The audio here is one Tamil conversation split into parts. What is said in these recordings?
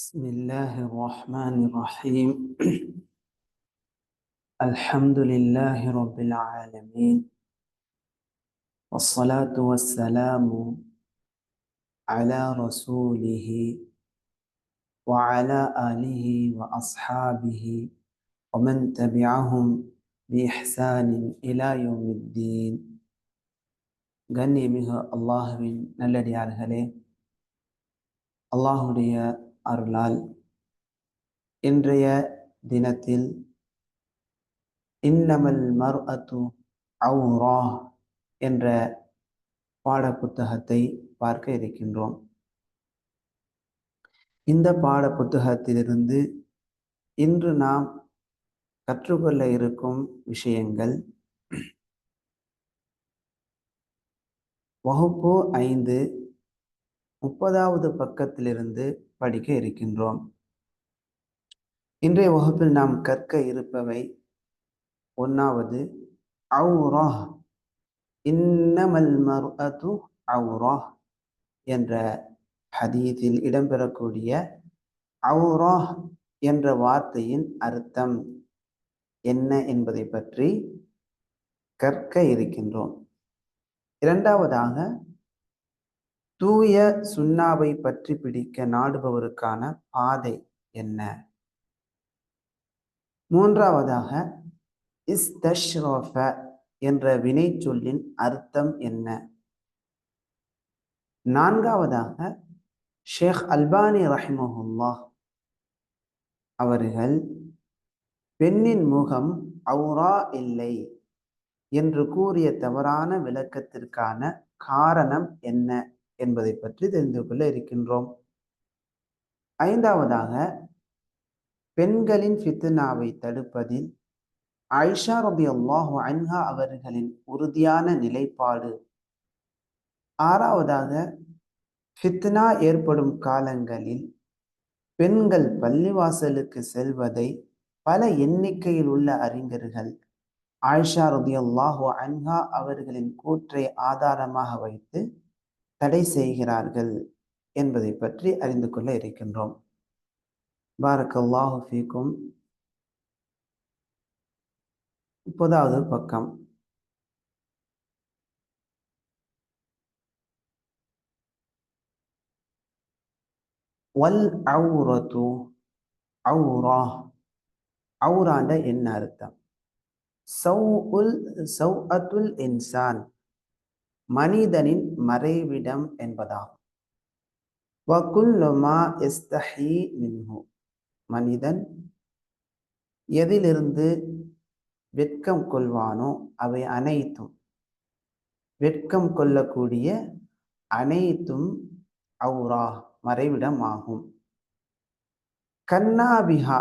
بسم الله الرحمن الرحيم. الحمد لله رب العالمين، والصلاة والسلام على رسوله وعلى آله وأصحابه ومن تبعهم بإحسان إلى يوم الدين. கண்ணியமிகு அல்லாஹுவின் நல்லடியார்களே, அல்லாஹுடைய அருளால் இன்றைய தினத்தில் இன்னமல் மர்அத்து அவுரா என்ற பாட புத்தகத்தை பார்க்க இருக்கின்றோம். இந்த பாட புத்தகத்திலிருந்து இன்று நாம் கற்றுக்கொள்ள இருக்கும் விஷயங்கள் வகுப்பு 5 30வது பக்கத்திலிருந்து படிக்க இருக்கின்றோம். இன்றைய வகுப்பில் நாம் கற்க இருப்பவை: 1வது அவுரா, இன்னமல் மர்அத்து அவுரா என்ற ஹதீஸில் இடம்பெறக்கூடிய அவுரா என்ற வார்த்தையின் அர்த்தம் என்ன என்பதை பற்றி கற்க இருக்கின்றோம். 2வதாக தூய சுன்னாவை பற்றி பிடிக்க நாடுபவருக்கான பாதை என்ன. 3வதாக இஸ்தஷ்ரஃப என்ற வினை சொல்லின் அர்த்தம் என்ன. 4வதாக ஷேக் அல்பானி ரஹிமஹுல்லாஹ் அவர்கள் பெண்ணின் முகம் அவுரா இல்லை என்று கூறிய தவறான விளக்கத்திற்கான காரணம் என்ன என்பதை பற்றி தெரிந்து கொள்ள இருக்கின்றோம். 5வதாக பெண்களின் ஃபித்னாவை தடுப்பதில் ஆயிஷா ரலியல்லாஹு அன்ஹா அவர்களின் உறுதியான நிலைப்பாடு. 6வதாக ஃபித்னா ஏற்படும் காலங்களில் பெண்கள் பள்ளிவாசலுக்கு செல்வதை பல எண்ணிக்கையில் உள்ள அறிஞர்கள் ஆயிஷா ரலியல்லாஹு அன்ஹா அவர்களின் கூற்றை ஆதாரமாக வைத்து தடை செய்கிறார்கள் என்பதை பற்றி அறிந்து கொள்ள இருக்கின்றோம். பாரக்கல்லாஹு ஃபீக்கும். 30வது பக்கம். வல் அவுரத்து அவுரா, அவுராண்ட என்ன அர்த்தம்? சௌஅத்துல் இன்சான், மனிதனின் மறைவிடம் என்பதாகும். வகுல்லு மா யஸ்தஹி மின்ஹு, மனிதன் எதிலிருந்து வெட்கம் கொள்வானோ அவை அனைத்தும், வெட்கம் கொள்ளக்கூடிய அனைத்தும் அவுரா, மறைவிடம் ஆகும். கன்னாபிஹா,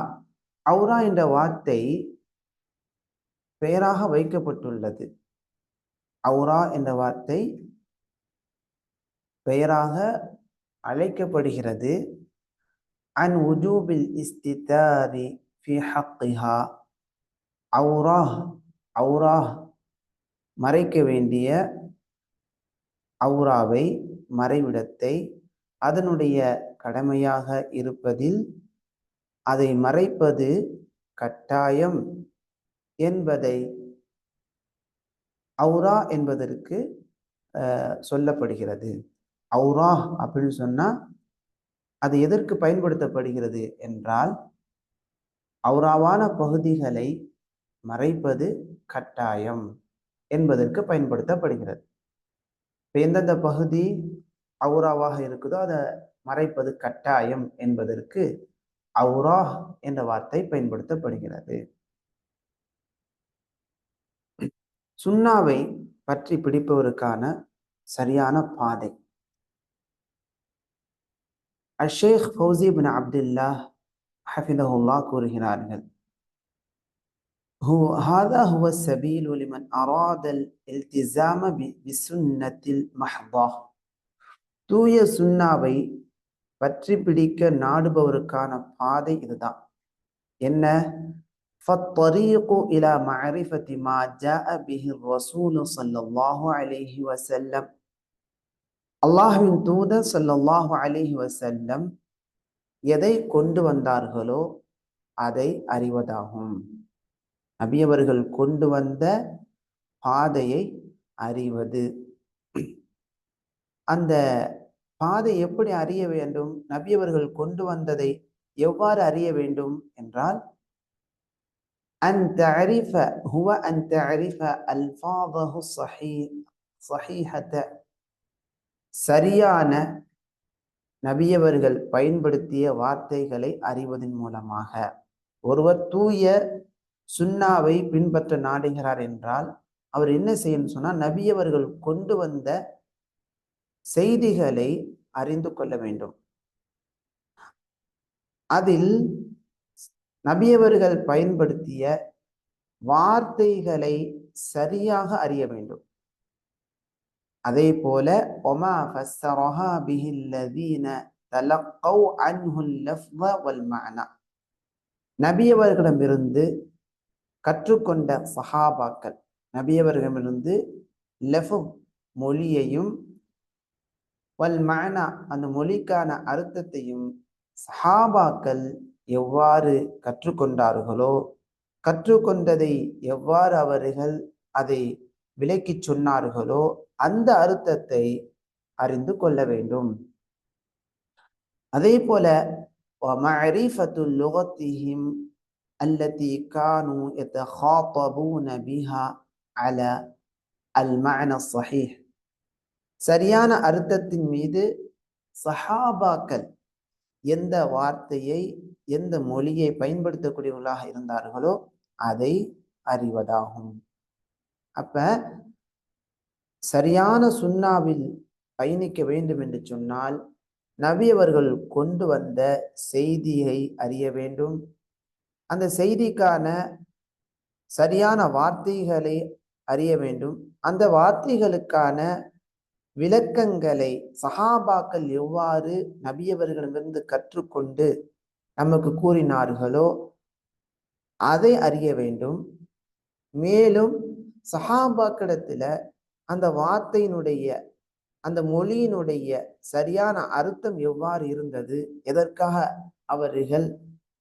அவுரா என்ற வார்த்தை பெயராக வைக்கப்பட்டுள்ளது. அவுரா என்ற வார்த்தை பெயராக அழைக்கப்படுகிறது. அன் உஜூபில் இஸ்திதாரி ஃபி ஹக்கிஹா, அவுரா, அவுரா மறைக்க வேண்டிய அவுராவை, மறைவிடத்தை அதனுடைய கடமையாக இருப்பதில் அதை மறைப்பது கட்டாயம் என்பதை அவுரா என்பதற்கு சொல்லப்படுகிறது. அவுரா அப்படின்னு சொன்னா அது எதற்கு பயன்படுத்தப்படுகிறது என்றால், அவுராவான பகுதிகளை மறைப்பது கட்டாயம் என்பதற்கு பயன்படுத்தப்படுகிறது. எந்தெந்த பகுதி அவுராவாக இருக்குதோ அதை மறைப்பது கட்டாயம் என்பதற்கு அவுரா என்ற வார்த்தை பயன்படுத்தப்படுகிறது. சுன்னாவை பற்றி பிடிப்பவருக்கான சரியான பாதை. அஷேக் ஃபௌசி பின் அப்துல்லாஹ் ஹஃபிதஹுல்லாஹ் கூறுகிறார்கள்: ஹாதா ஹுவ ஸபீலு லிமன் அராதல் இல்திஸாம பிசுன்னத்தில் மஹ்தா, தூய சுன்னாவை பற்றி பிடிக்க நாடுபவருக்கான பாதை இதுதான். என்ன? فالطريق إلى معرفة ما جاء به الرسول صلى الله عليه وسلم, அல்லாஹ்வின் தூதர் ஸல்லல்லாஹு அலைஹி வஸல்லம் எதை கொண்டு வந்தார்களோ அதை அறிவதாகும். நபியவர்கள் கொண்டு வந்த பாதையை அறிவது. அந்த பாதை எப்படி அறிய வேண்டும், நபியவர்கள் கொண்டு வந்ததை எவ்வாறு அறிய வேண்டும் என்றால், அன் தஅரிஃப ஹுவ அன் தஅரிஃப அல்ஃபாதஹு ஸஹீஹத, சரியான நபியவர்கள் பயன்படுத்திய வார்த்தைகளை அறிவதன் மூலமாக. ஒருவர் தூய சுன்னாவை பின்பற்ற நாடுகிறார் என்றால் அவர் என்ன செய்யணும் சொன்னா, நபியவர்கள் கொண்டு வந்த செய்திகளை அறிந்து கொள்ள வேண்டும். அதில் நபியவர்கள் பயன்படுத்திய வார்த்தைகளை சரியாக அறிய வேண்டும். அதே போல ஒமா ஃபஸ்ஸரஹா பிஹில் லதீன தலக்கவ் அன்ஹுல் லஃப்ஸ வல் மஅனா, நபியவர்களிடமிருந்து கற்றுக்கொண்ட சஹாபாக்கள் நபியவர்களிடமிருந்து லஃப் மொழியையும் வல் மஅனா அந்த மொழிக்கான அர்த்தத்தையும் சஹாபாக்கள் எவ்வாறு கற்றுக்கொண்டார்களோ, கற்றுக்கொண்டதை எவ்வாறு அவர்கள் அதை விளக்கி சொன்னார்களோ அந்த அர்த்தத்தை அறிந்து கொள்ள வேண்டும். அதே போல வமஅரிஃபத்து லுகத்திஹிம் அல்லதி கானூ யதகாதபூன பிஹா அலா அல் மஅனா ஸஹீஹ், சரியான அர்த்தத்தின் மீது சஹாபாக்கள் எந்த வார்த்தையை எந்த மொழியை பயன்படுத்தக்கூடியவர்களாக இருந்தார்களோ அதை அறிவதாகும். அப்ப சரியான சுன்னாவில் பயணிக்க வேண்டும் என்று சொன்னால் நபி அவர்கள் கொண்டு வந்த செய்தியை அறிய வேண்டும். அந்த செய்திக்கான சரியான வார்த்தைகளை அறிய வேண்டும். அந்த வார்த்தைகளுக்கான விளக்கங்களை சஹாபாக்கள் எவ்வாறு நபியவர்களிடமிருந்து கற்றுக்கொண்டு நமக்கு கூறினார்களோ அதை அறிய வேண்டும். மேலும் சஹாபாக்களிடத்துல அந்த வார்த்தையினுடைய அந்த மொழியினுடைய சரியான அர்த்தம் எவ்வாறு இருந்தது, எதற்காக அவர்கள்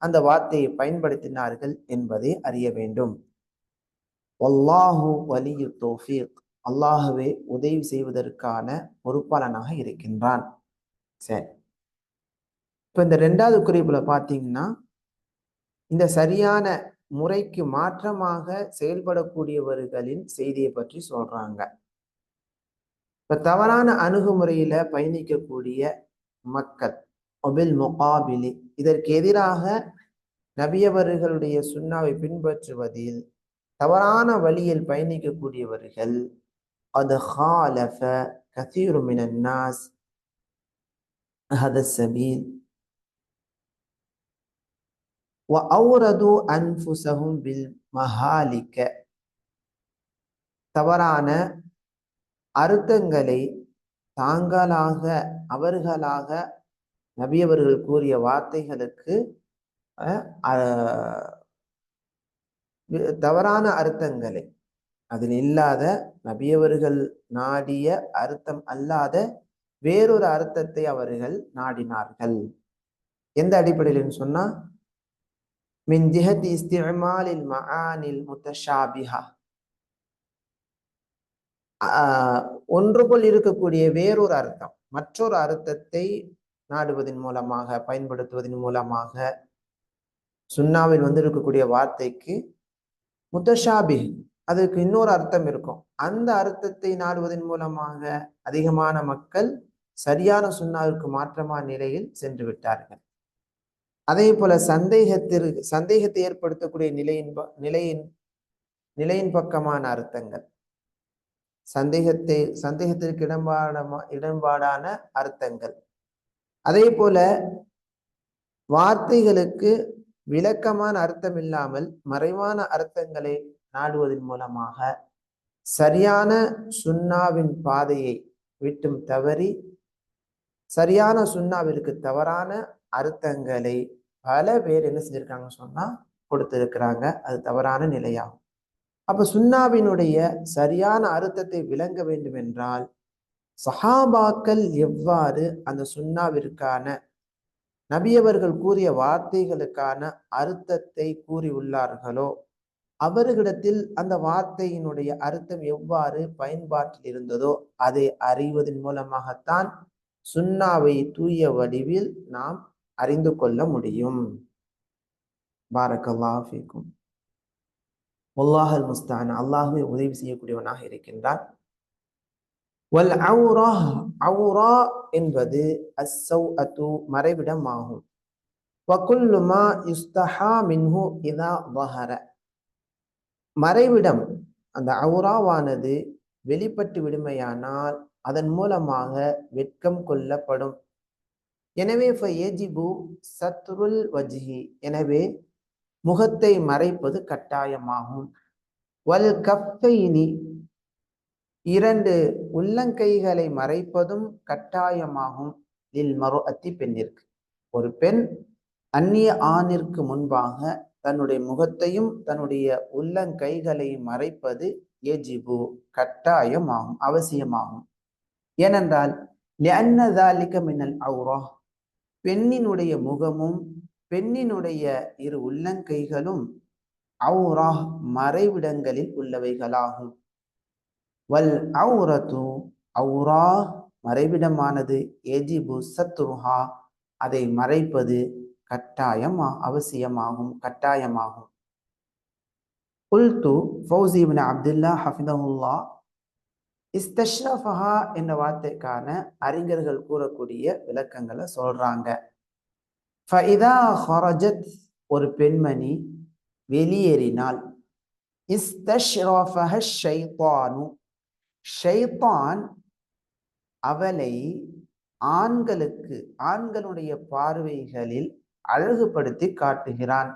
அந்த வார்த்தையை பயன்படுத்தினார்கள் என்பதை அறிய வேண்டும். வல்லாஹு வலியு தௌஃபீக், அல்லாஹுவே உதவி செய்வதற்கான பொறுப்பாளனாக இருக்கின்றான். சரி, இப்போ இந்த 2வது குறிப்புல பார்த்தீங்கன்னா, இந்த சரியான முறைக்கு மாற்றமாக செயல்படக்கூடியவர்களின் செய்தியை பற்றி சொல்றாங்க. இப்ப தவறான அணுகுமுறையில பயணிக்கக்கூடிய மக்கள் ஒபில் முகாபிலி, இதற்கு எதிராக நபியவர்களுடைய சுன்னாவை பின்பற்றுவதில் தவறான வழியில் பயணிக்கக்கூடியவர்கள் அது خالف كثير من الناس هذا السبيل وأوردوا أنفسهم بالمهالك, தவறான அர்த்தங்களை தாங்களாக அவர்களாக நபியவர்கள் கூறிய வார்த்தைகளுக்கு தவறான அர்த்தங்களை, அதில் இல்லாத நபியவர்கள் நாடிய அர்த்தம் அல்லாத வேறொரு அர்த்தத்தை அவர்கள் நாடினார்கள். எந்த அடிப்படையில் சொன்னா, மின் ஜிஹதி இஸ்திமாலில் மஆனில் முத்தஷாபிஹா, ஒன்றுக்குள் இருக்கக்கூடிய வேறொரு அர்த்தம் மற்றொரு அர்த்தத்தை நாடுவதன் மூலமாக பயன்படுத்துவதன் மூலமாக சுன்னாவில் இருக்கக்கூடிய வார்த்தைக்கு முத்தஷாபி, அதுக்கு இன்னொரு அர்த்தம் இருக்கும், அந்த அர்த்தத்தை நாடுவதன் மூலமாக அதிகமான மக்கள் சரியான சுன்னாவிற்கு மாற்றமான நிலையில் சென்று விட்டார்கள். அதே போல சந்தேகத்தை ஏற்படுத்தக்கூடிய நிலையின் பக்கமான அர்த்தங்கள், சந்தேகத்திற்கு இடம்பாடான அர்த்தங்கள், அதே போல வார்த்தைகளுக்கு விளக்கமான அர்த்தம் இல்லாமல் மறைவான அர்த்தங்களை நாடுவதன் மூலமாக சரியான சுன்னாவின் பாதையை விட்டும் தவறி சரியான சுன்னாவிற்கு தவறான அர்த்தங்களை பல பேர் என்ன செஞ்சிருக்காங்க சொன்னா கொடுத்திருக்கிறாங்க. அது தவறான நிலையாகும். அப்ப சுன்னாவினுடைய சரியான அர்த்தத்தை விளங்க வேண்டும் என்றால் சஹாபாக்கள் எவ்வாறு அந்த சுன்னாவிற்கான நபியவர்கள் கூறிய வார்த்தைகளுக்கான அர்த்தத்தை கூறியுள்ளார்களோ அவர்களிடத்தில் அந்த வார்த்தையினுடைய அர்த்தம் எவ்வாறு பயன்பாட்டில் இருந்ததோ அதை அறிவதன் மூலமாகத்தான் சுன்னாவை தூய வடிவில் நாம் அறிந்து கொள்ள முடியும். பாரக்கல்லாஹு ஃபீக்கும். வல்லாஹுல் முஸ்தஆன். அல்லாஹ்வே உதவி செய்யக்கூடியவனாக இருக்கின்றான். வல் அவுரா, அவுரா என்பது அஸ்ஸௌஅத்து மறைவிடம் ஆகும். வகுல்லு மா யுஸ்தஹா மின்ஹு இதா வஹர, மறைவிடம் அந்த அவுராவானது வெளிப்பட்டு விடுமையானால் அதன் மூலமாக வெட்கம் கொள்ளப்படும். எனவே ஃபயஜிபு சத்ருல் வஜ்ஹி, எனவே முகத்தை மறைப்பது கட்டாயமாகும். வல் கஃபைனி, இரண்டு உள்ளங்கைகளை மறைப்பதும் கட்டாயமாகும். லில் மர்அத்தி, பெண்ணிற்கு. ஒரு பெண் அந்நிய ஆணிற்கு முன்பாக தன்னுடைய முகத்தையும் தன்னுடைய உள்ளங்கைகளை மறைப்பது யஜிபு, கட்டாயமாகும், அவசியமாகும். ஏனென்றால் லிஅன்ன ذلك மினல் அவுரா, பெண்ணினுடைய முகமும் பெண்ணினுடைய இரு உள்ளங்கைகளும் அவுரா, மறைவிடங்களில் உள்ளவைகளாகும். வல் அவுரத்து, அவுரா மறைவிடமானது யஜிபு சத்ருஹா, அதை மறைப்பது கட்டாயம், அவசியமாகும், கட்டாயமாகும். குல்து, ஃபௌசி இப்னு அப்துல்லாஹ் ஹஃபிதஹுல்லாஹ், இஸ்தஷ்ரஃபஹா என்ற வார்த்தைக்கான அறிஞர்கள் கூறக்கூடிய விளக்கங்களை சொல்றாங்க. ஃபஇதா ஹரஜத், ஒரு பெண்மணி வெளியேறினால், இஸ்தஷ்ரஃபஹ ஷைத்தானு, ஷைத்தான் அவளை ஆண்களுக்கு, ஆண்களுடைய பார்வைகளில் அழகுபடுத்தி காட்டுகிறான்.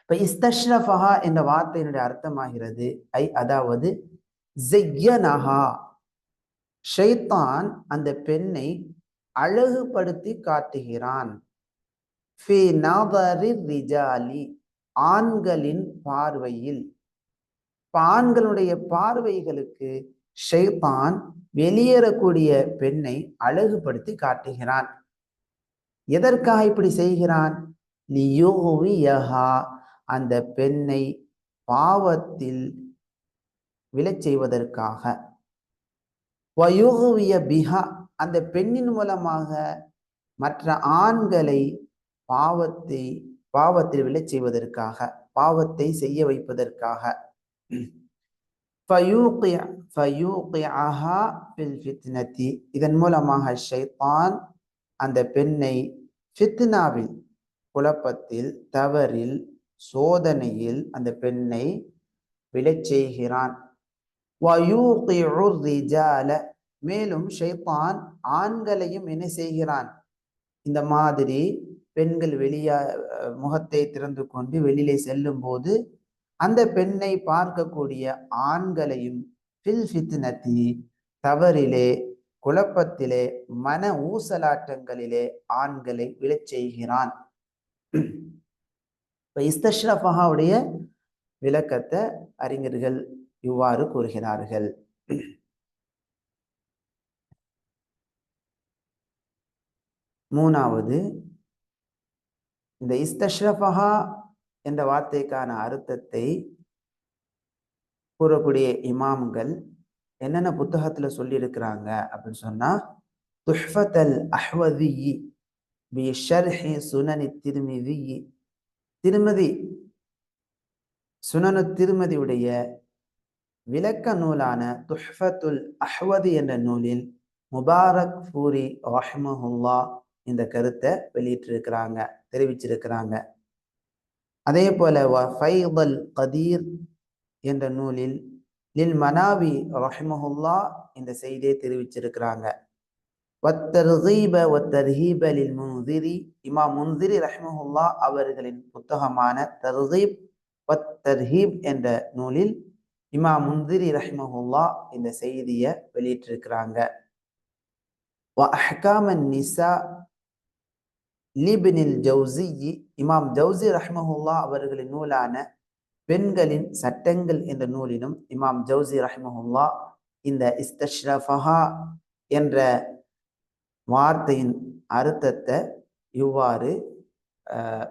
இப்ப இஸ்தஷ்ரஃபஹா என்ற வார்த்தையினுடைய அர்த்தமாகிறது அதாவது ஸய்யனஹா, ஷைத்தான் அந்த பெண்ணை அழகுபடுத்தி காட்டுகிறான். ஃபி நதரி ரிஜாலி, ஆண்களின் பார்வையில். ஆண்களுடைய பார்வைகளுக்கு ஷைத்தான் வெளியேறக்கூடிய பெண்ணை அழகுபடுத்தி காட்டுகிறான். எதற்காக இப்படி செய்கிறான்? லியுஹ்வியஹா, அந்த பெண்ணை பாவத்தில் விழச் செய்வதற்காக. வயுஹ்விய பிஹா, அந்த பெண்ணின் மூலமாக மற்ற ஆண்களை பாவத்தில் விழச் செய்வதற்காக, பாவத்தை செய்ய வைப்பதற்காக. ஃபயூகிஅஹா ஃபில் ஃபித்னதி, இதன் மூலமாக ஷைத்தான் அந்த பெண்ணை ஃபித்னாவில், குழப்பத்தில், தவறில், சோதனையில் அந்த பெண்ணை விழச் செய்கிறான். வயூகிஉ ரிஜால, மேலும் ஷைத்தான் ஆண்களையும் என்ன செய்கிறான்? இந்த மாதிரி பெண்கள் முகத்தை திறந்து கொண்டு வெளியிலே செல்லும் போது அந்த பெண்ணை பார்க்கக்கூடிய ஆண்களையும் ஃபில் ஃபித்னதி, தவறிலே, குழப்பத்திலே, மன ஊசலாட்டங்களிலே ஆண்களை விழச் செய்கிறான். இஸ்தஷ்ரஃபஹாவுடைய விளக்கத்தை அறிஞர்கள் இவ்வாறு கூறுகிறார்கள். மூணாவது, இந்த இஸ்தஷ்ரஃபஹா என்ற வார்த்தைக்கான அர்த்தத்தை கூறக்கூடிய இமாம்கள் என்னென்ன புத்தகத்துல சொல்லி இருக்கிறாங்க அப்படின்னு சொன்னா, துஹ்ஃபத்துல் அஹ்வதி பி ஷர்ஹி சுனனி திர்மிதி, திருமதி சுனனு திருமதியுடைய விளக்க நூலான துஹ்ஃபத்துல் அஹ்வதி என்ற நூலில் முபாரக் ஃபூரி ரஹ்மஹுல்லாஹ் இந்த கருத்தை வெளியிட்டிருக்கிறாங்க, தெரிவிச்சிருக்கிறாங்க. அதே போல ஃபைதுல் கதீர் என்ற நூலில் லில் மனாவி ரஹ்மஹுல்லாஹ் இந்த செய்தியை தெரிவிச்சிருக்கிறாங்க. வத்தர்கீப வத்தர்ஹீப லில் முன்திரி, இமாம் முன்திரி ரஹ்மஹுல்லாஹ் அவர்களின் புத்தகமான தர்கீப் வத்தர்ஹீப் என்ற நூலில் இமாம் முன்திரி ரஹ்மஹுல்லாஹ் இந்த செய்தியை வெளியிட்டிருக்கிறாங்க. வ அஹ்காமன் நிசா லிப்னில் ஜௌஸி, இமாம் ஜௌஸி ரஹ்மஹுல்லாஹ் அவர்களின் நூலான பெண்களின் சட்டங்கள் என்ற நூலிலும் இமாம் ஜௌஸி ரஹ்மஹுல்லாஹ் இந்த இஸ்தஷ்ரஃபஹா என்ற வார்த்தையின் அர்த்தத்தை இவ்வாறு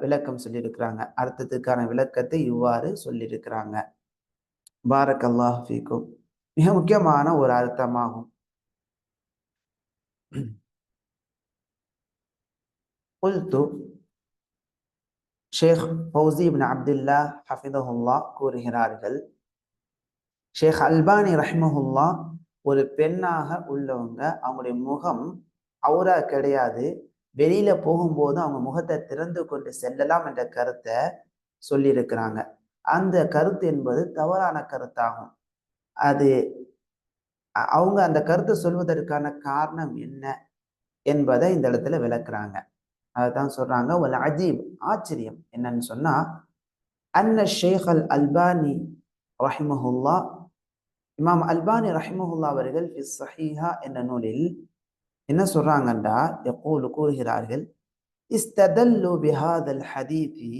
விளக்கம் சொல்லியிருக்கிறாங்க. அர்த்தத்துக்கான விளக்கத்தை இவ்வாறு சொல்லியிருக்கிறாங்க. பாரக்கல்லாஹ் ஃபீக்கும். மிக முக்கியமான ஒரு அர்த்தமாகும். குல்து ஷேக் ஃபௌசி இப்னு அப்துல்லா ஹஃபிதஹுல்லா கூறுகிறார்கள், ஷேக் அல்பானி ரஹ்மஹுல்லா ஒரு பெண்ணாக உள்ளவங்க, அவங்களுடைய முகம் அவுரா கிடையாது, வெளியில போகும்போது அவங்க முகத்தை திறந்து கொண்டு செல்லலாம் என்ற கருத்தை சொல்லியிருக்கிறாங்க. அந்த கருத்து என்பது தவறான கருத்தாகும். அது அவங்க அந்த கருத்தை சொல்வதற்கான காரணம் என்ன என்பதை இந்த இடத்துல விளக்குறாங்க. அதான் சொல்றாங்க, ஒரு அஜீப் ஆச்சரியம் என்னன்னு சொன்னா, அன்ன ஷேக் அல் அல்பானி ரஹிமஹுல்லா, இமாம் அல்பானி ரஹிமஹுல்லா அவர்கள் சஹீஹா என்ற நூலில் என்ன சொல்றாங்கன்றா, யகூலு கூறுகிறார்கள், இஸ்ததல்லு பிஹாதல் ஹதீதி,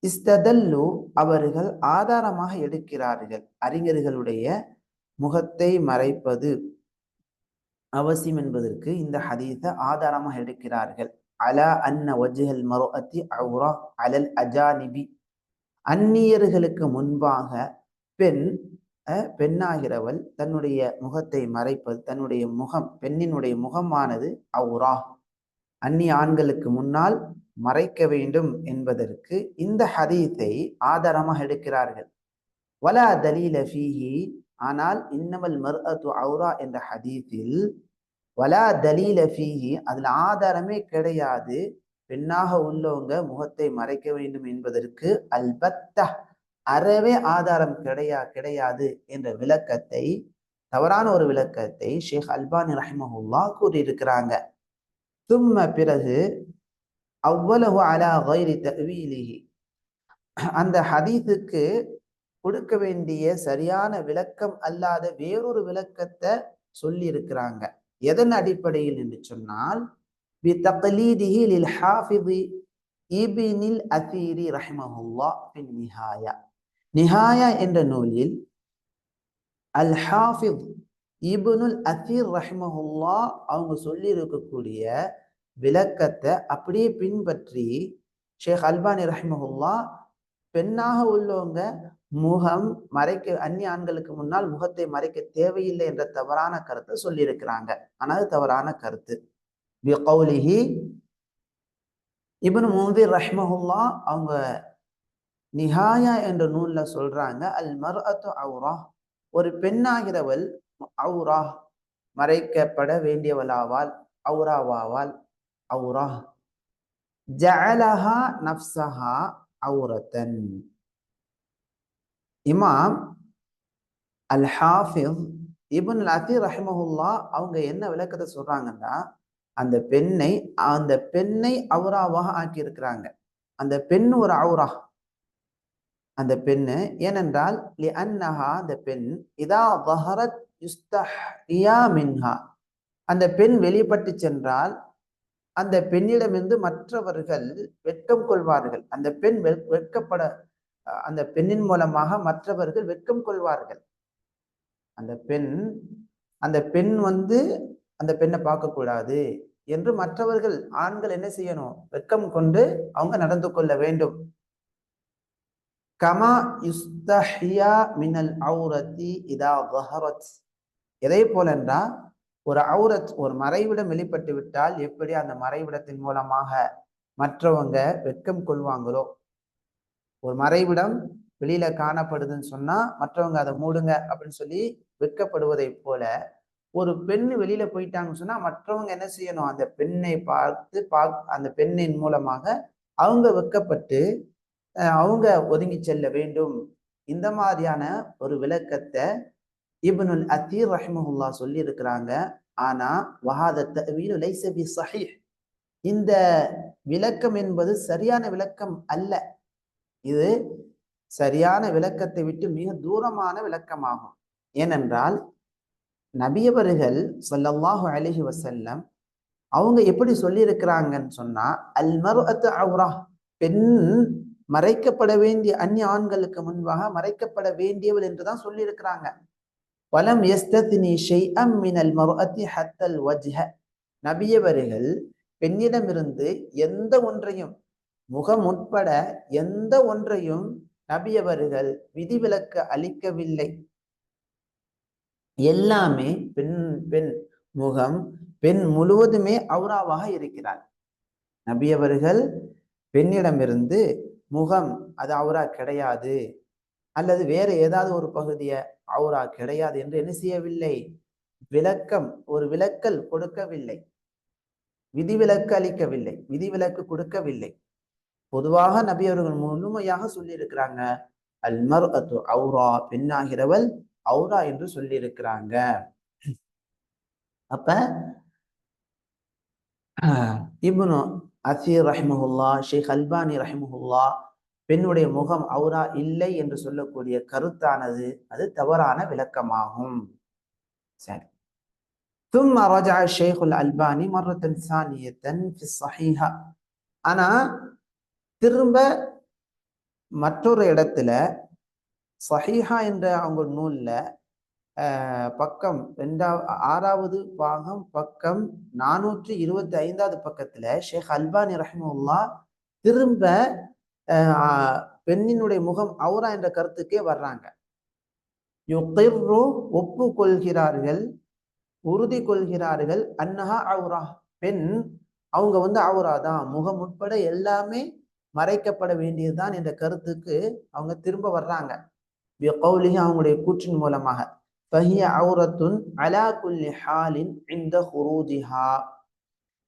இஸ்ததல்லு அவர்கள் ஆதாரமாக எடுக்கிறார்கள், அறிஞர்களுடைய முகத்தை மறைப்பது அவசியம் என்பதற்கு இந்த ஹதீஸை ஆதாரமாக எடுக்கிறார்கள். அலா அன்ன வஜ்ஹல் மர்அத்தி அவ்ரா அலல் அஜானிபி, அந்நியர்களுக்கு முன்பாக பெண் பெண்ணாகிறவள் தன்னுடைய முகத்தை மறைப்பது, தன்னுடைய முகம், பெண்ணினுடைய முகமானது அவ்ரா, அந்நிய ஆண்களுக்கு முன்னால் மறைக்க வேண்டும் என்பதற்கு இந்த ஹதீஸை ஆதாரமாக எடுக்கிறார்கள். வலா தலீல ஃபீஹி, ஆனால் இன்னமல் மர்அத்து அவ்ரா என்ற ஹதீஸில் வலா தலீல ஃபீஹி, அதுல ஆதாரமே கிடையாது பெண்ணாக உள்ளவங்க முகத்தை மறைக்க வேண்டும் என்பதற்கு, அல்பத்தா அறவே ஆதாரம் கிடையாது என்ற விளக்கத்தை, தவறான ஒரு விளக்கத்தை ஷேக் அல்பானி ரஹிமஹுல்லா கூறியிருக்கிறாங்க. தும்ம பிறகு அவ்வலஹு அலா கைரி தஅவீலிஹி, அந்த ஹதீஸுக்கு கொடுக்க வேண்டிய சரியான விளக்கம் அல்லாத வேறொரு விளக்கத்தை சொல்லி இருக்கிறாங்க. எதன் அடிப்படையில் என்று சொன்னால், பிதக்லீதிஹி லில் ஹாஃபிதி இப்னில் அஸீரி ரஹிமஹுல்லா ஃபின் நிஹாயா, நிஹாயா என்ற நூலில் அல் ஹாஃபித் இப்னுல் அஸீர் ரஹிமஹுல்லா அவங்க சொல்லி இருக்கக்கூடிய விளக்கத்தை அப்படியே பின்பற்றி ஷேக் அல்பானி ரஹிமஹுல்லா பெண்ணாக உள்ளவங்க முகம் மறைக்க, அந்நிய ஆண்களுக்கு முன்னால் முகத்தை மறைக்க தேவையில்லை என்ற தவறான கருத்தை சொல்லியிருக்கிறாங்க. ஆனால் தவறான கருத்து. பிகௌலிஹி, இப்னு முன்திர் ரஹ்மஹுல்லா அவங்க நிஹாயா என்ற நூல்ல சொல்றாங்க, அல் மர்அத்து அவ்ரா, ஒரு பெண்ணாகிறவள் அவ்ரா மறைக்கப்பட வேண்டியவளாவால், அவ்ராவாவால், அவ்ரா ஜஅலஹா நஃப்ஸஹா அவ்ரத்தன். இமாம் அல் ஹாஃபிஸ் இப்னு அஸீர் ரஹிமஹுல்லா அவங்க என்ன விளக்கத்தை சொல்றாங்கன்னா, அந்த பெண்ணை அவ்ராவாக ஆக்கி இருக்கிறாங்க. அந்த பெண் ஒரு அவ்ரா, அந்த பெண்ணு, ஏனென்றால் லிஅன்னஹா, அந்த பெண், இதா ظஹரத் யுஸ்தஹ்யா மின்ஹா, அந்த பெண் வெளிப்பட்டு சென்றால் அந்த பெண்ணிடமிருந்து மற்றவர்கள் வெட்கம் கொள்வார்கள். அந்த பெண் வெட்கப்பட, அந்த பெண்ணின் மூலமாக மற்றவர்கள் வெட்கம் கொள்வார்கள். அந்த பெண் அந்த பெண்ணை பார்க்கக்கூடாது என்று மற்றவர்கள் ஆண்கள் என்ன செய்யணும், வெட்கம் கொண்டு அவங்க நடந்து கொள்ள வேண்டும். கமா யுஸ்தஹ்யா மினல் அவ்ரத்தி இதா ظஹரத், எதை போல என்றால், ஒரு அவுரத், ஒரு மறைவிடம் வெளிப்பட்டு விட்டால் எப்படி அந்த மறைவிடத்தின் மூலமாக மற்றவங்க வெட்கம் கொள்வாங்களோ, ஒரு மறைவிடம் வெளியில காணப்படுதுன்னு சொன்னா மற்றவங்க அதை மூடுங்க அப்படின்னு சொல்லி வெட்கப்படுவதை போல, ஒரு பெண் வெளியில போயிட்டாங்கன்னு சொன்னா மற்றவங்க என்ன செய்யணும், அந்த பெண்ணை பார்த்து அந்த பெண்ணின் மூலமாக அவங்க வெட்கப்பட்டு அவங்க ஒதுங்கி செல்ல வேண்டும். இந்த மாதிரியான ஒரு விளக்கத்தை இப்னுல் அஸீர் ரஹிமஹுல்லா சொல்லி இருக்கிறாங்க. ஆனா வஹாத தஅவீல் லைஸ பிஸஹீஹ், இந்த விளக்கம் என்பது சரியான விளக்கம் அல்ல. இது சரியான விளக்கத்தை விட்டு மிக தூரமான விளக்கமாகும். ஏனென்றால் நபியவர்கள் ஸல்லல்லாஹு அலைஹி வஸல்லம் அவங்க எப்படி சொல்லி இருக்கிறாங்கன்னு சொன்னா, அல் மர்அத்து அவ்ரா, பெண் மறைக்கப்பட வேண்டிய, அந்நிய ஆண்களுக்கு முன்பாக மறைக்கப்பட வேண்டியவள் என்றுதான் சொல்லி இருக்கிறாங்க. வலம் யஸ்தத்னி ஷைஅம் மினல் மர்அத்தி ஹத்தல் வஜ்ஹ, நபியவர்கள் பெண்ணிடமிருந்து எந்த ஒன்றையும், முகம் உட்பட எந்த ஒன்றையும் நபி அவர்கள் விதிவிலக்கு அளிக்கவில்லை. எல்லாமே பெண் பெண் முகம் பெண் முழுவதுமே அவுராவாக இருக்கிறார். நபி அவர்கள் பெண்ணிடமிருந்து முகம் அது அவுரா கிடையாது, அல்லது வேற ஏதாவது ஒரு பகுதியை அவுரா கிடையாது என்று என்ன செய்யவில்லை, விளக்கம், ஒரு விலக்கல் கொடுக்கவில்லை, விதிவிலக்கு அளிக்கவில்லை, விதிவிலக்கு கொடுக்கவில்லை. பொதுவாக நபி அவர்கள் முழுமையாக சொல்லி இருக்கிறாங்க, அல் மர்அத்து அவுரா, பெண்ணாகிறவள் அவுரா என்று சொல்லி இருக்கிறாங்க. அப்ப இப்னு அசீர் ரஹிமஹுல்லா, ஷேக் அல்பானி ரஹிமஹுல்லா பெண்ணுடைய முகம் அவுரா இல்லை என்று சொல்லக்கூடிய கருத்தானது அது தவறான விளக்கமாகும். சரி. ثم رجع الشيخ الألباني مرة ثانية في الصحيحة. ஆனா திரும்ப மற்றொரு இடத்துல சஹீஹா என்ற அவங்க நூல்ல பக்கம் 6வது பாகம் பக்கம் 425வது பக்கத்துல ஷேக் அல்பானி ரஹிமஹுல்லா திரும்ப பெண்ணினுடைய முகம் அவுரா என்ற கருத்துக்கே வர்றாங்க. ஒப்புக்கொள்கிறார்கள், உறுதி கொள்கிறார்கள், அன்னஹா அவுரா, பெண் அவங்க அவுரா தான், முகம் உட்பட எல்லாமே மறைக்கப்பட வேண்டியதுதான் என்ற கருத்துக்கு அவங்க திரும்ப வர்றாங்க. அவங்களுடைய கூற்றின் மூலமாக فهي عورة على كل حال عند خروجها.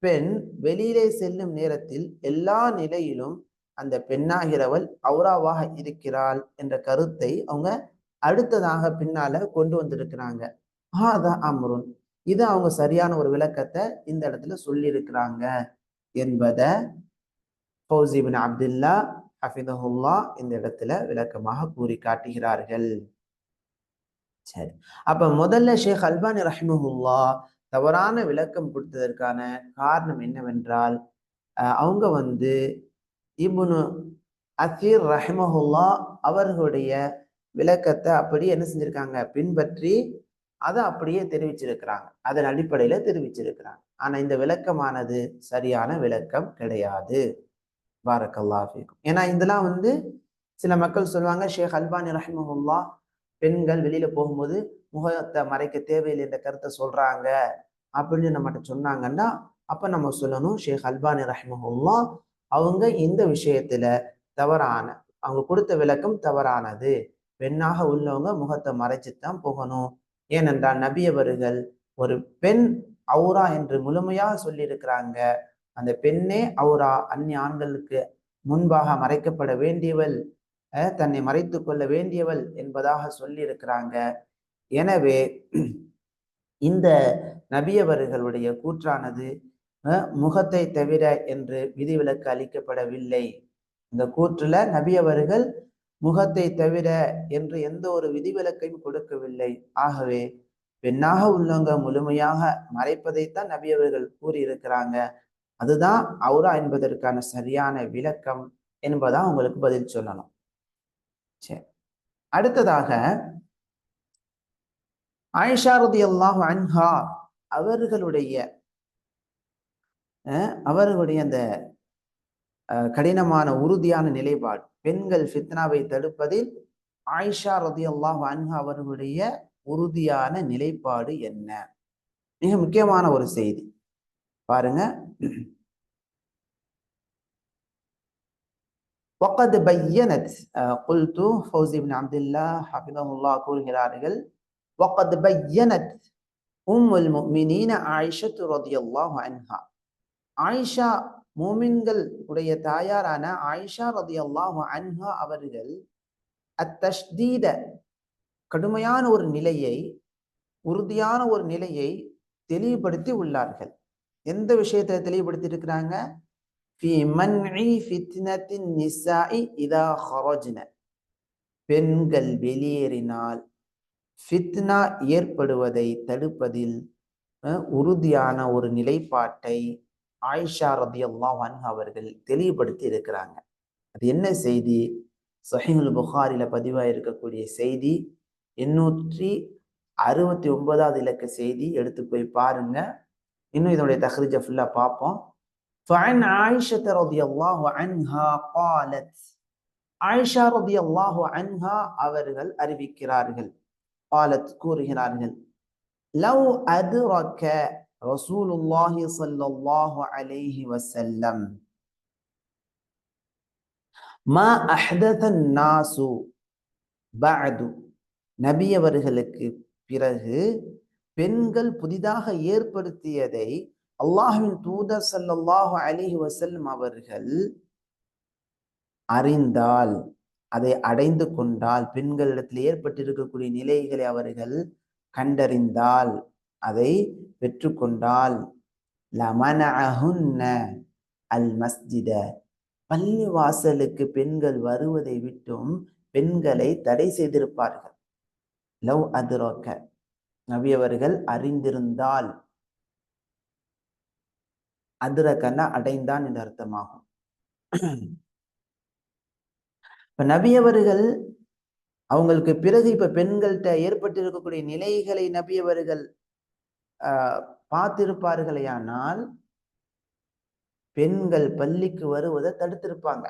பெண் வெளியிலே செல்லும் நேரத்தில் எல்லா நிலையிலும் அந்த பெண்ணாகிறவள் அவுராவாக இருக்கிறாள் என்ற கருத்தை அவங்க அடுத்ததாக பின்னால கொண்டு வந்திருக்கிறாங்க. அம்ருன், இது அவங்க சரியான ஒரு விளக்கத்தை இந்த இடத்துல சொல்லி இருக்கிறாங்க என்பதை ஃபௌசி பின் அப்துல்லா ஹஃபிதஹுல்லா இந்த இடத்துல விளக்கமாக கூறி காட்டுகிறார்கள். சரி, அப்ப முதல்ல ஷேக் அல்பானி ரஹிமஹுல்லா தவறான விளக்கம் கொடுத்ததற்கான காரணம் என்னவென்றால், அவங்க இப்னு அசீர் ரஹிமஹுல்லா அவர்களுடைய விளக்கத்தை அப்படி என்ன செஞ்சிருக்காங்க, பின்பற்றி அதை அப்படியே தெரிவிச்சிருக்கிறாங்க, அதன் அடிப்படையில தெரிவிச்சிருக்கிறாங்க. ஆனா இந்த விளக்கமானது சரியான விளக்கம் கிடையாது. பாரக்கல்லாஹு ஃபீக்கும். ஏன்னா இதெல்லாம் சில மக்கள் சொல்லுவாங்க, ஷேக் அல்பானி ரஹிமஹுல்லா பெண்கள் வெளியில போகும்போது முகத்தை மறைக்க தேவையில்லை என்ற கருத்தை சொல்றாங்க அப்படின்னு நம்மகிட்ட சொன்னாங்கன்னா, அப்ப நம்ம சொல்லணும், ஷேக் அல்பானி ரஹிமஹுல்லா அவங்க இந்த விஷயத்துல தவறான, அவங்க கொடுத்த விளக்கம் தவறானது. பெண்ணாக உள்ளவங்க முகத்தை மறைச்சுத்தான் போகணும். ஏனென்றால் நபி அவர்கள் ஒரு பெண் அவுரா என்று முழுமையாக சொல்லி இருக்கிறாங்க. அந்த பெண்ணே அவுரா, அந்நிய ஆண்களுக்கு முன்பாக மறைக்கப்பட வேண்டியவள், தன்னை மறைத்து கொள்ள வேண்டியவள் என்பதாக சொல்லி இருக்கிறாங்க. எனவே இந்த நபியவர்களுடைய கூற்றானது முகத்தை தவிர என்று விதிவிலக்கு அளிக்கப்படவில்லை. இந்த கூற்றுல நபியவர்கள் முகத்தை தவிர என்று எந்த ஒரு விதிவிலக்கையும் கொடுக்கவில்லை. ஆகவே பெண்ணாக உள்ளவங்க முழுமையாக மறைப்பதைத்தான் நபியவர்கள் கூறியிருக்கிறாங்க. அதுதான் அவுரா என்பதற்கான சரியான விளக்கம் என்பதா உங்களுக்கு பதில் சொல்லணும். சரி, அடுத்ததாக ஆயிஷா ரலியல்லாஹு அன்ஹா அவர்களுடைய அந்த கடினமான உறுதியான நிலைப்பாடு, பெண்கள் ஃபித்னாவை தடுப்பதில் ஆயிஷா ரலியல்லாஹு அன்ஹா அவர்களுடைய உறுதியான நிலைப்பாடு என்ன? மிக முக்கியமான ஒரு செய்தி பாருங்க. وقد بينت قلت فوزي بن عبد الله حفظه الله கூறுகிறார்கள், وقد بينت أم المؤمنين عائشة رضي الله عنها. ஆயிஷா, மூமின்கள் உடைய தாயாரான ஆயிஷா ரலியல்லாஹு அன்ஹா அவர்கள் அத்தஷ்தீத, கடுமையான ஒரு நிலையை, உறுதியான ஒரு நிலையை தெளிவுபடுத்தி உள்ளார்கள். எந்த விஷயத்தை தெளிவுபடுத்தி இருக்கிறாங்க? ஃபி மன்இ ஃபித்னத்தின் நிசாஇ இதா ஹரஜ்ன, பெண்கள் வெளியேறினால் ஃபித்னா ஏற்படுவதை தடுப்பதில் உறுதியான ஒரு நிலைப்பாட்டை ஆயிஷா ரலியல்லாஹு அன்ஹா அவர்கள் தெளிவுபடுத்தி இருக்கிறாங்க. அது என்ன செய்தி? சஹீஹுல் புகாரில பதிவாக இருக்கக்கூடிய செய்தி, 869வது இலக்க செய்தி. எடுத்து போய் பாருங்க. இன்னும் இதனுடைய தஹ்ரீஜை ஃபுல்லா பார்ப்போம். فعن عائشة رضي الله عنها قالت ஆயிஷா ரலியல்லாஹு அன்ஹா அவர்கள் அறிவிக்கிறார்கள். قالت கூறுகிறார்கள், லவ் அத்ரக ரசூலுல்லாஹி ஸல்லல்லாஹு அலைஹி வஸல்லம் மா அஹ்தஸன் நாசு பஅது, நபி அவர்களுக்கு பிறகு பெண்கள் புதிதாக ஏற்படுத்தியதை அல்லாஹ்வின் தூதர் ஸல்லல்லாஹு அலைஹி வஸல்லம் அவர்கள் அறிந்தால், அதை அடைந்து கொண்டால், பெண்களிடத்தில் ஏற்பட்டிருக்கக்கூடிய நிலைகளை அவர்கள் கண்டறிந்தால், அதை பெற்றுக்கொண்டால், லமனஅஹுன்ன அல் மஸ்ஜித, பள்ளி வாசலுக்கு பெண்கள் வருவதை விட்டும் பெண்களை தடை செய்திருப்பார்கள். லவ் அத்ரக, நபி அவர்கள் அறிந்திருந்தால், அத்ரகன்னா அடைந்தான் என்று அர்த்தமாகும். இப்ப நபி அவர்கள் அவங்களுக்கு பிறகு இப்ப பெண்கள்கிட்ட ஏற்பட்டிருக்கக்கூடிய நிலைகளை நபி அவர்கள் பார்த்திருப்பார்களேயானால் பெண்கள் பள்ளிக்கு வருவதை தடுத்திருப்பாங்க.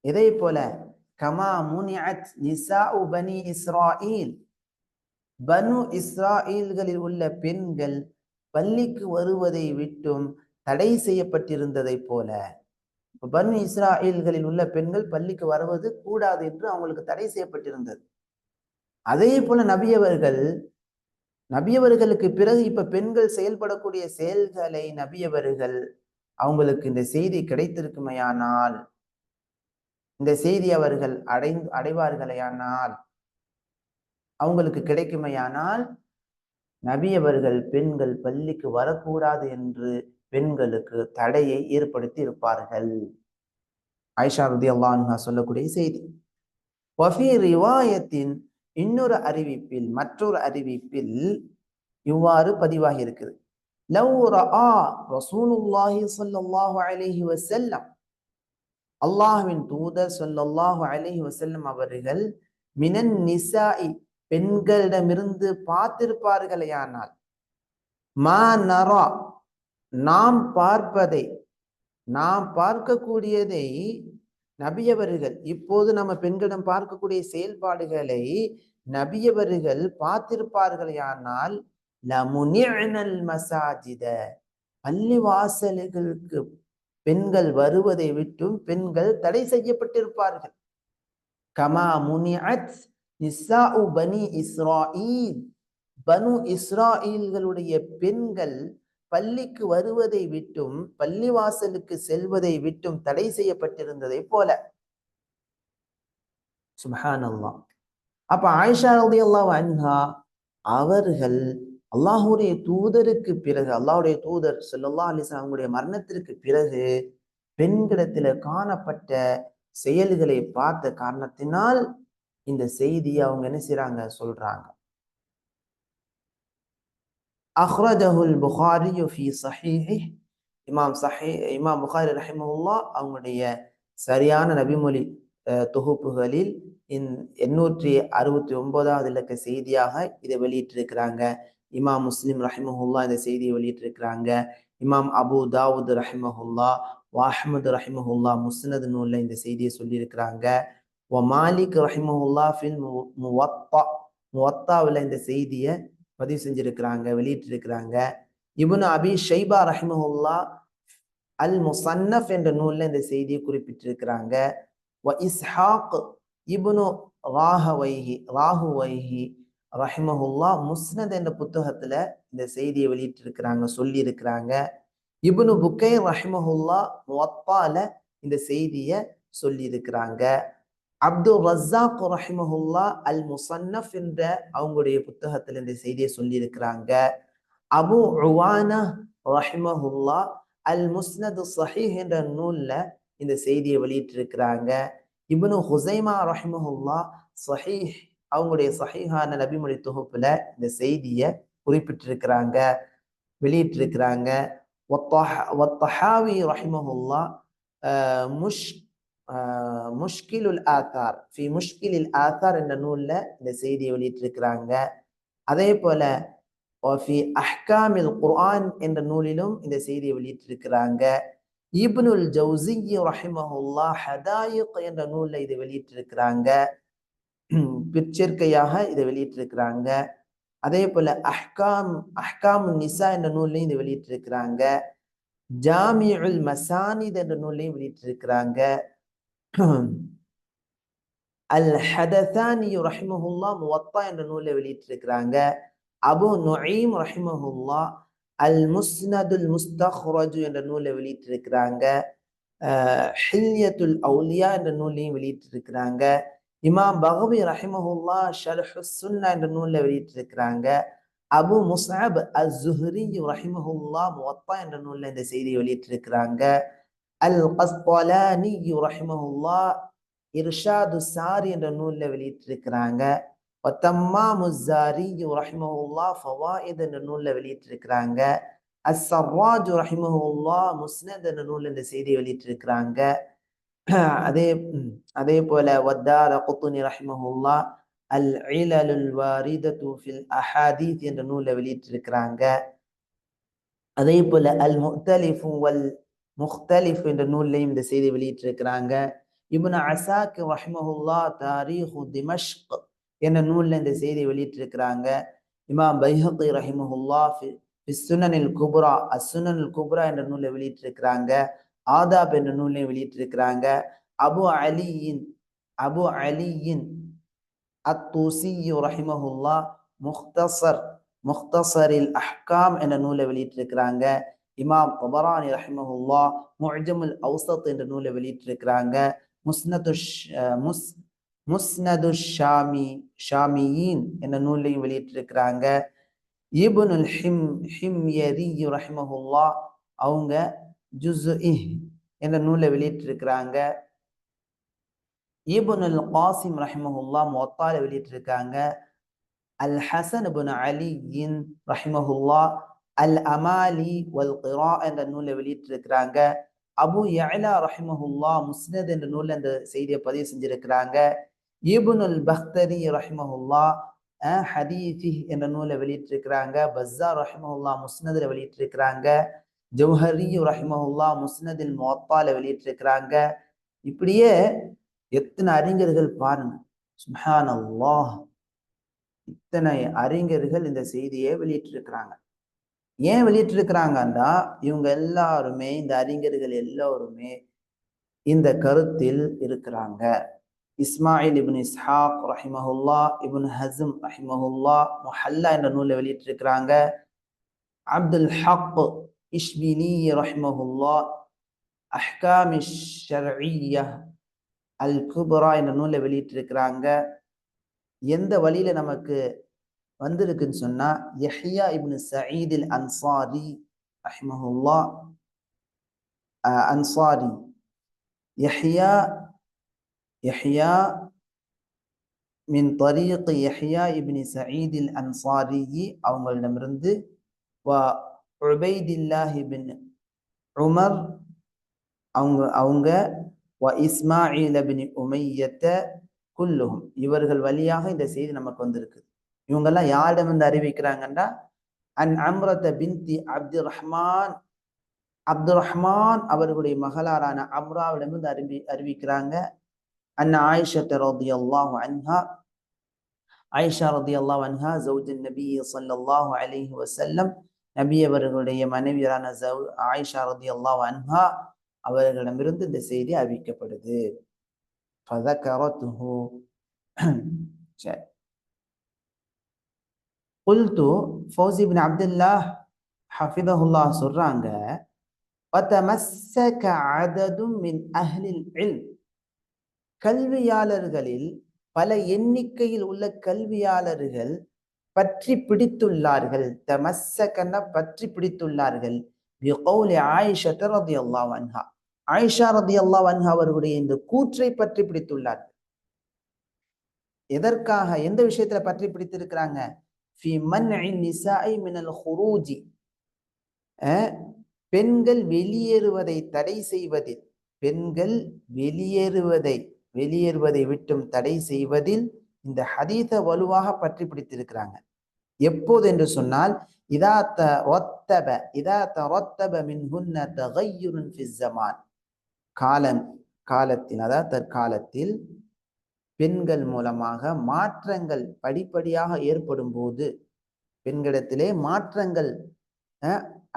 இதே போல கமா முனிஅத் நிசாஉ பனி இஸ்ராயில், பனு இஸ்ராயில்களில் உள்ள பெண்கள் பள்ளிக்கு வருவதை விட்டும் தடை செய்யப்பட்டிருந்ததை போல, பனு இஸ்ராயில்களில் உள்ள பெண்கள் பள்ளிக்கு வருவது கூடாது என்று அவங்களுக்கு தடை செய்யப்பட்டிருந்தது. அதே போல நபியவர்களுக்கு பிறகு இப்ப பெண்கள் செயல்படக்கூடிய செயல்களை நபியவர்கள் அவங்களுக்கு இந்த செய்தி கிடைத்திருக்குமையானால், இந்த செய்தி அவர்கள் அடைவார்களேயானால், அவங்களுக்கு கிடைக்குமையானால், நபியவர்கள் பெண்கள் பள்ளிக்கு வரக்கூடாது என்று பெண்களுக்கு தடையை ஏற்படுத்தி இருப்பார்கள். ஆயிஷா ரலியல்லாஹு அன்ஹா சொல்லக்கூடிய செய்தி. வஃபி ரிவாயத்தின், இன்னொரு அறிவிப்பில், மற்றொரு அறிவிப்பில் இவ்வாறு பதிவாகி இருக்குது. லவ் ரஆ ரசூலுல்லாஹி ஸல்லல்லாஹு அலைஹி வஸல்லம், அல்லாஹ்வின் தூதர் ஸல்லல்லாஹு அலைஹி வஸல்லம் அவர்கள் மினன் நிசாஇ, பெண்களிடமிருந்து பார்த்திருப்பார்களேயானால், மா நரா, நாம் பார்ப்பதை, நாம் பார்க்கக்கூடியதை நபியவர்கள், இப்போது நம்ம பெண்களிடம் பார்க்கக்கூடிய செயல்பாடுகளை நபியவர்கள் பார்த்திருப்பார்களேயானால், லமுனிஅனல் மசாஜித, பள்ளி வாசல்களுக்கு பெண்கள் வருவதை விட்டும் பெண்கள் தடை செய்யப்பட்டிருப்பார்கள். கமா முனிஅத் நிசாஉ பனி இஸ்ராயில், பனு இஸ்ராயில்களுடைய பெண்கள் பள்ளிக்கு வருவதை விட்டும் பள்ளிவாசலுக்கு செல்வதை விட்டும் தடை செய்யப்பட்டிருந்ததை போல. சுப்ஹானல்லாஹ். அப்ப ஆயிஷா ரலியல்லாஹு அன்ஹா அவர்கள் அல்லாஹ்வுடைய தூதருக்கு பிறகு, அல்லாஹ்வுடைய தூதர் ஸல்லல்லாஹு அலைஹி வஸல்லம் அவங்களுடைய மரணத்திற்கு பிறகு பெண்களிடத்துல காணப்பட்ட செயல்களை பார்த்த காரணத்தினால் இந்த செய்தியை அவங்க என்ன செய்றாங்க, சொல்றாங்க. அஹ்ரஜஹுல் புகாரி ஃபீ ஸஹீஹி, இமாம் புகாரி ரஹிமஹுல்லாஹ் அவங்களுடைய சரியான நபிமொழி தொகுப்புகளில் 869வது இலக்க செய்தியாக இதை வெளியிட்டிருக்கிறாங்க. இமாம் முஸ்லிம் ரஹிமஹுல்லாஹ் இந்த செய்தியை வெளியிட்டிருக்கிறாங்க. இமாம் அபு தாவூத் ரஹிமஹுல்லாஹ், அஹ்மது ரஹிமஹுல்லாஹ் முஸ்னத் நூல்ல இந்த செய்தியை சொல்லியிருக்கிறாங்க. மாலிக் ரஹிமஹுல்லாஹ் ஃபில் முவத்தாவில் இந்த செய்தியை பதிவு செஞ்சிருக்கிறாங்க, வெளியிட்டிருக்கிறாங்க. இப்னு அபி ஷைபா ரஹிமஹுல்லாஹ் அல் முஸன்னஃப் என்ற நூல்ல இந்த செய்தியை குறிப்பிட்டிருக்கிறாங்க. இஸ்ஹாக் இப்னு ராஹுவைஹி ரஹிமஹுல்லாஹ் முஸ்னத் என்ற புத்தகத்துல இந்த செய்தியை வெளியிட்டிருக்கிறாங்க, சொல்லி இருக்கிறாங்க. இப்னு புக்கைர் ரஹிமஹுல்லாஹ் முவத்தால இந்த செய்தியை சொல்லி இருக்கிறாங்க. அப்துல் ரஸாக் ரஹிமஹுல்லாஹ் அல் முஸன்னஃப் என்ற அவங்களுடைய புத்தகத்துல இந்த செய்தியை சொல்லி இருக்கிறாங்க. அபு உவானா ரஹிமஹுல்லாஹ் அல் முஸ்னத் ஸஹீஹ் என்ற நூல்ல இந்த செய்தியை வெளியிட்டிருக்கிறாங்க. இப்னு ஹுஸைமா ரஹிமஹுல்லாஹ் ஸஹீஹ், அவங்களுடைய ஸஹீஹான நபிமொழி தொகுப்புல இந்த செய்தியை குறிப்பிட்டிருக்கிறாங்க, வெளியிட்டிருக்கிறாங்க. வத்தஹாவி ரஹிமஹுல்லாஹ் முஷ்கிலுல் ஆத்தார் ஃபி முஷ்கிலில் ஆத்தார் என்ற நூல்ல இந்த செய்தியை வெளியிட்டிருக்கிறாங்க. அதே போல ஃபி அஹ்காமில் குர்ஆன் என்ற நூலிலும் இந்த செய்தியை வெளியிட்டிருக்கிறாங்க. இப்னுல் ஜௌஸி ரஹிமஹுல்லாஹ் ஹதாயிக் என்ற நூல்ல இதை வெளியிட்டிருக்கிறாங்க, பிற்சேர்க்கையாக இதை வெளியிட்டிருக்கிறாங்க. அதே போல அஹ்காம் நிசா என்ற நூல்லையும் இதை வெளியிட்டிருக்கிறாங்க. ஜாமிஉல் மசானித் என்ற நூலையும் வெளியிட்டிருக்கிறாங்க. அல் ஹதசானி ரஹிமஹுல்லாஹ் முவத்தா என்ற நூலை வெளியிட்டிருக்கிறாங்க. அபு நுஈம் ரஹிமஹுல்லாஹ் அல் முஸ்னதுல் முஸ்தஹ்ரஜ் என்ற நூலை வெளியிட்டிருக்கிறாங்க. ஹில்யத்துல் அவுலியா என்ற நூலையும் வெளியிட்டிருக்கிறாங்க. இமாம் பகவி ரஹிமஹுல்லாஹ் ஷர்ஹு சுன்னா என்ற நூலை வெளியிட்டிருக்கிறாங்க. அபு முஸ்அப் அஸ்-ஸுஹ்ரி ரஹிமஹுல்லாஹ் முவத்தா என்ற நூல்ல இந்த செய்தியை வெளியிட்டிருக்கிறாங்க. அல் கஸ்தலானி ரஹிமஹுல்லாஹ் இர்ஷாது சாரி என்ற நூல்ல வெளியிட்டிருக்கிறாங்க. வத்தம்மாமு ஸாரி ரஹிமஹுல்லாஹ் ஃபவாயித் என்ற நூல்ல வெளியிட்டிருக்கிறாங்க. அஸ்-ஸர்ராஜ் ரஹிமஹுல்லாஹ் முஸ்னத் என்ற நூல்ல இந்த செய்தியை வெளியிட்டிருக்கிறாங்க. அதே போல வத்தாரகுத்னி ரஹிமஹுல்லாஹ் அல் இலலுல் வாரிதத்து ஃபில் அஹாதீத் என்ற நூலை வெளியிட்டிருக்கிறாங்க. அதே போல அல் முக்தலிஃப் வல் முக்தலிஃப் என்ற நூல்லையும் இந்த செய்தி வெளியிட்டிருக்கிறாங்க. இப்னு அசாக்கிர் ரஹிமஹுல்லாஹ் தாரீஹு திமஷ்க் என்ற நூல்ல இந்த செய்தி வெளியிட்டிருக்கிறாங்க. இமாம் பைஹகி ரஹிமஹுல்லாஹ் ஃபி சுனனில் குப்ரா அஸ்-சுனனுல் குப்ரா என்ற நூலை வெளியிட்டிருக்கிறாங்க. ஆதாப் என்ற நூலை வெளியிட்டிருக்கிறாங்க. அபு அலியின் அத்தூசி ரஹிமஹுல்லாஹ் முக்தசரில் அஹ்காம் என்ற நூலை வெளியிட்டிருக்கிறாங்க. இமாம் தபரானி ரஹிமஹுல்லாஹ் முஅஜமுல் அவ்ஸத் என்ற நூலை வெளியிட்டிருக்கிறாங்க. முஸ்னது ஷாமியின் என்ற நூலையும் வெளியிட்டிருக்கிறாங்க. இப்னுல் ஹிம்யரி ரஹிமஹுல்லாஹ் அவங்க ஜுஸ்இஹ் என்ற நூலை வெளியிட்டிருக்கிறாங்க. இப்னுல் காசிம் ரஹிமஹுல்லாஹ் முவத்தால வெளியிட்டிருக்காங்க. அல் ஹசன் இப்னு அலியின் ரஹிமஹுல்லாஹ் அல் அமாலி வல் கிரா என்ற நூலை வெளியிட்டிருக்கிறாங்க. அபு யஅலா ரஹிமஹுல்லாஹ் முஸ்னத் என்ற நூல்ல இந்த செய்தியை பதிவு செஞ்சிருக்கிறாங்க. இப்னுல் பக்தரி ரஹிமஹுல்லாஹ் ஹதீஸி என்ற நூலை வெளியிட்டிருக்கிறாங்க. பஸ்ஸார் ரஹிமஹுல்லாஹ் முஸ்னதுல வெளியிட்டிருக்கிறாங்க. ஜௌஹரி ரஹிமஹுல்லாஹ் முஸ்னதில் முவத்தால வெளியிட்டிருக்கிறாங்க. இப்படியே எத்தனை அறிஞர்கள் பாருங்க, சுப்ஹானல்லாஹ், இத்தனை அறிஞர்கள் இந்த செய்தியை வெளியிட்டிருக்கிறாங்க. ஏன் வெளியிட்டிருக்கிறாங்கன்னா இவங்க எல்லாருமே, இந்த அறிஞர்கள் எல்லோருமே இந்த கருத்தில் இருக்கிறாங்க. இஸ்மாயில் இப்னு இஸ்ஹாக் ரஹிமஹுல்லாஹ், இப்னு ஹஸ்ம் ரஹிமஹுல்லாஹ் முஹல்லா என்ற நூலை வெளியிட்டிருக்கிறாங்க. அப்துல் ஹக் இஷ்பிலி ரஹிமஹுல்லாஹ் அஹ்காம் ஷர்இய்யா அல் குப்ரா என்ற நூலை வெளியிட்டிருக்கிறாங்க. எந்த வழியில நமக்கு வந்திருக்குன்னு சொன்னா, யஹ்யா இப்னு சயீத் அல் அன்சாரி ரஹிமஹுல்லாஹ் அன்சாரி யஹ்யா மின் தரீக் யஹ்யா இப்னு சயீத் அல் அன்சாரி அவங்களிடமிருந்து, வ உபைதில்லாஹ் இப்னு உமர் அவங்க வ இஸ்மாயில் இப்னு உமையத்த குல்லுஹும், இவர்கள் வழியாக இந்த செய்தி நமக்கு வந்திருக்கு. இவங்கெல்லாம் யாரிடமிருந்து அறிவிக்கிறாங்கன்னா, அன் அம்ரத பின்தி அப்துர் ரஹ்மான் அவர்களுடைய மகளாரான அம்ராவிடமிருந்து அறிவிக்கிறாங்க. அன் ஆயிஷா ரலியல்லாஹு அன்ஹா, ஆயிஷா ரலியல்லாஹு அன்ஹா ஜௌஜன் நபி ஸல்லல்லாஹு அலைஹி வஸல்லம், நபி அவர்களுடைய மனைவியரான ஆயிஷா ரலியல்லாஹு அன்ஹா அவர்களிடமிருந்து இந்த செய்தி அறிவிக்கப்படுது. ஃபதகரத்துஹு, சரி. குல்து, ஃபௌசி பின் அப்துல்லாஹ் ஹஃபிதஹுல்லாஹ் சொல்றாங்க, வதமஸ்ஸக அததும் மின் அஹ்லில் இல்ம், கல்வியாளர்களில் பல எண்ணிக்கையில் உள்ள கல்வியாளர்கள் பற்றி பிடித்துள்ளார்கள். தமஸ்ஸகன பற்றி பிடித்துள்ளார்கள். பிகௌலி ஆயிஷா ரலியல்லாஹு அன்ஹா, ஆயிஷா ரலியல்லாஹு அன்ஹா அவர்களுடைய இந்த கூற்றை பற்றி பிடித்துள்ளார்கள். எதற்காக, எந்த விஷயத்துல பற்றி பிடித்திருக்கிறாங்க? ஃபி மன்இ நிசாஇ மினல் குரூஜி, பெண்கள் வெளியேறுவதை தடை செய்வதில், பெண்கள் வெளியேறுவதை விட்டும் தடை செய்வதில் இந்த ஹதீஸை வலுவாக பற்றி பிடித்திருக்கிறாங்க. எப்போது என்று சொன்னால், இதா தரத்தப இதா தரத்தப மின்ஹுன்ன தகய்யுருன் ஃபி ஸமான், காலத்தில் அதாவது தற்காலத்தில் பெண்கள் மூலமாக மாற்றங்கள் படிப்படியாக ஏற்படும் போது, பெண்களிடத்திலே மாற்றங்கள்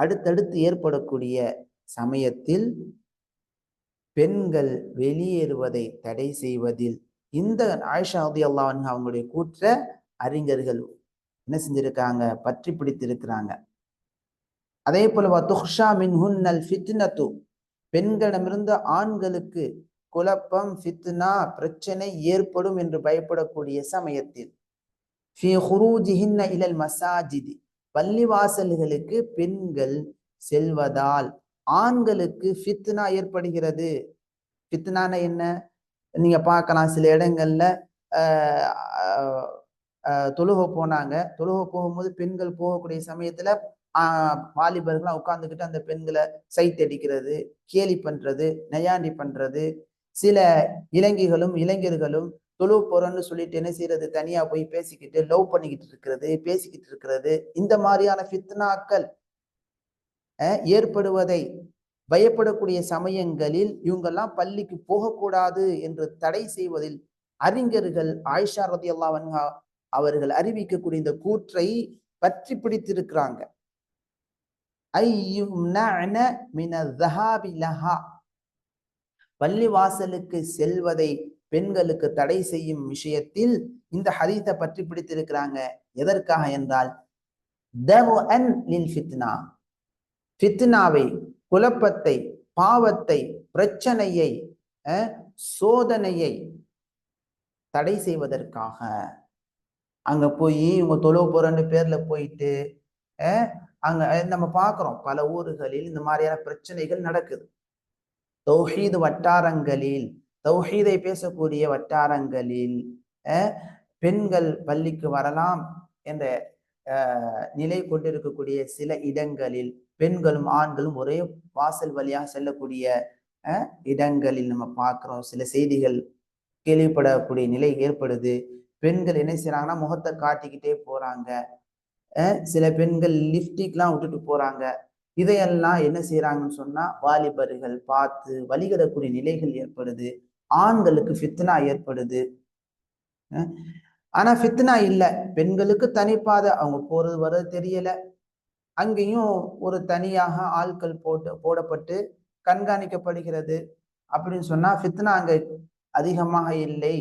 அடுத்தடுத்து ஏற்படக்கூடிய சமயத்தில் பெண்கள் வெளியேறுவதை தடை செய்வதில் இந்த ஆயிஷா ரலியல்லாஹு அன்ஹா அவங்களுடைய கூற்ற அறிஞர்கள் என்ன செஞ்சிருக்காங்க, பற்றி பிடித்திருக்கிறாங்க. அதே போல துஹ்ஷா மின்ஹுன்னல் ஃபித்னத்து, பெண்களிடமிருந்து ஆண்களுக்கு குழப்பம், ஃபித்னா, பிரச்சனை ஏற்படும் என்று பயப்படக்கூடிய சமயத்தில் ஃபீ ஹுரூஜிஹின்ன இலல் மசாஜிதி, பள்ளிவாசல்களுக்கு பெண்கள் செல்வதால் ஆண்களுக்கு ஃபித்னா ஏற்படுகிறது. ஃபித்னான என்ன, நீங்க பார்க்கலாம் சில இடங்கள்ல தொழுக போனாங்க, தொழுக போகும்போது பெண்கள் போகக்கூடிய சமயத்துல வாலிபர்கள்லாம் உட்கார்ந்துக்கிட்டு அந்த பெண்களை சைட் அடிக்கிறது, கேலி பண்றது, நையாண்டி பண்றது, சில இளைஞர்களும் தொழு போறோன்னு சொல்லிட்டு என்ன செய்யறது, தனியா போய் பேசிக்கிட்டு லவ் பண்ணிக்கிட்டு பேசிக்கிட்டு இருக்கிறது, இந்த மாதிரியான ஃபித்னாக்கள் ஏற்படுவதை பயப்படக்கூடிய சமயங்களில் இவங்கெல்லாம் பள்ளிக்கு போகக்கூடாது என்று தடை செய்வதில் அறிஞர்கள் ஆயிஷா ரலியல்லாஹு அன்ஹா அவர்கள் அறிவிக்கக்கூடிய இந்த கூற்றை பற்றி பிடித்திருக்கிறாங்க. பள்ளி வாசலுக்கு செல்வதை பெண்களுக்கு தடை செய்யும் விஷயத்தில் இந்த ஹதீஸை பற்றி பிடித்திருக்கிறாங்க. எதற்காக என்றால் ஃபித்னாவை, குழப்பத்தை, பாவத்தை, பிரச்சனையை, சோதனையை தடை செய்வதற்காக. அங்க போய் இவங்க தொழுவ போறன்னு பேர்ல போயிட்டு அங்க நம்ம பார்க்கிறோம் பல ஊர்களில் இந்த மாதிரியான பிரச்சனைகள் நடக்குது. தௌஹீது வட்டாரங்களில், தௌஹீதை பேசக்கூடிய வட்டாரங்களில் பெண்கள் பள்ளிக்கு வரலாம் என்ற நிலை கொண்டிருக்கக்கூடிய சில இடங்களில் பெண்களும் ஆண்களும் ஒரே வாசல் வழியாக செல்லக்கூடிய இடங்களில் நம்ம பார்க்கிறோம். சில செய்திகள் கேள்விப்படக்கூடிய நிலை ஏற்படுது. பெண்கள் என்ன செய்யறாங்கன்னா முகத்தை காட்டிக்கிட்டே போறாங்க. சில பெண்கள் லிப்டிக்லாம் விட்டுட்டு போறாங்க. இதையெல்லாம் என்ன செய்யறாங்கன்னு சொன்னா வாலிபர்கள் பார்த்து வழிகிடக்கூடிய நிலைகள் ஏற்படுது. ஆண்களுக்கு ஃபித்னா ஏற்படுது. ஆனா ஃபித்னா இல்லை, பெண்களுக்கு தனிப்பாத, அவங்க போறது வர்றது தெரியல. அங்கேயும் ஒரு தனியாக ஆட்கள் போடப்பட்டு கண்காணிக்கப்படுகிறது. அப்படின்னு சொன்னா ஃபித்னா அங்க அதிகமாக இல்லை,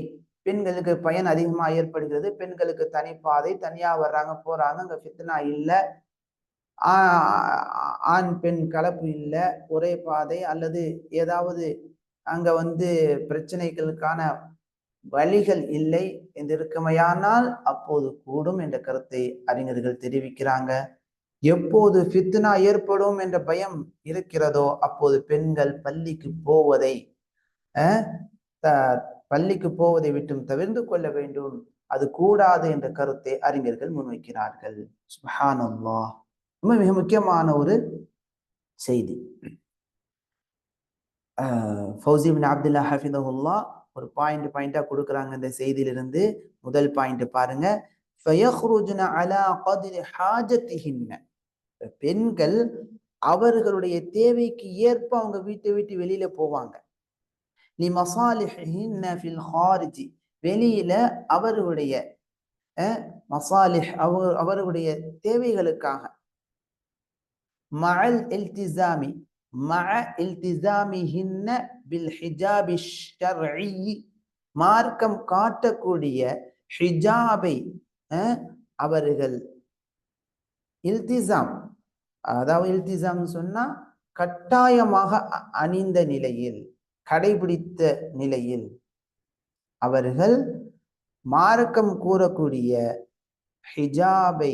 பெண்களுக்கு பயன் அதிகமாக ஏற்படுகிறது. பெண்களுக்கு தனிப்பாதை, தனியா வர்றாங்க போறாங்க, அங்க ஃபித்னா இல்லை, ஆண் பெண் கலப்பு இல்லை, ஒரே பாதை, அல்லது ஏதாவது அங்க பிரச்சனைகளுக்கான வழிகள் இல்லை என்று இருக்குமையானால் அப்போது கூடும் என்ற கருத்தை அறிஞர்கள் தெரிவிக்கிறாங்க. எப்போது ஃபித்னா ஏற்படும் என்ற பயம் இருக்கிறதோ அப்போது பெண்கள் பள்ளிக்கு போவதை விட்டும் தவிர்த்து கொள்ள வேண்டும், அது கூடாது என்ற கருத்தை அறிஞர்கள் முன்வைக்கிறார்கள். சுப்ஹானல்லாஹ். மிக முக்கியமான ஒரு செய்தி. ஃபௌசி பின் அப்துல்லா ஹஃபிதஹுல்லாஹ் ஒரு பாயிண்டா கொடுக்குறாங்க இந்த செய்தியிலிருந்து. முதல் பாயிண்ட் பாருங்க, ஃபயஹ்ருஜ்ன அலா கத்ரி ஹாஜத்திஹின்ன, பெண்கள் அவர்களுடைய தேவைக்கு ஏற்ப அவங்க வீட்டை விட்டு வெளியில போவாங்க. லிமசாலிஹின்ன ஃபில் ஹாரிஜி, வெளியில அவர்களுடைய மசாலிஹ், அவர்களுடைய தேவைகளுக்காக. மஅல் இல்திஸாமி, மஅ இல்திஸாமிஹின்ன பில் ஹிஜாபி ஷர்இ, மார்க்கம் காட்டக்கூடிய ஹிஜாபை அவர்கள் இல்திஸாம், அதாவது இல்திஸாம் சொன்னா கட்டாயமாக அணிந்த நிலையில், கடைபிடித்த நிலையில், அவர்கள் மார்க்கம் கூறக்கூடிய ஹிஜாபை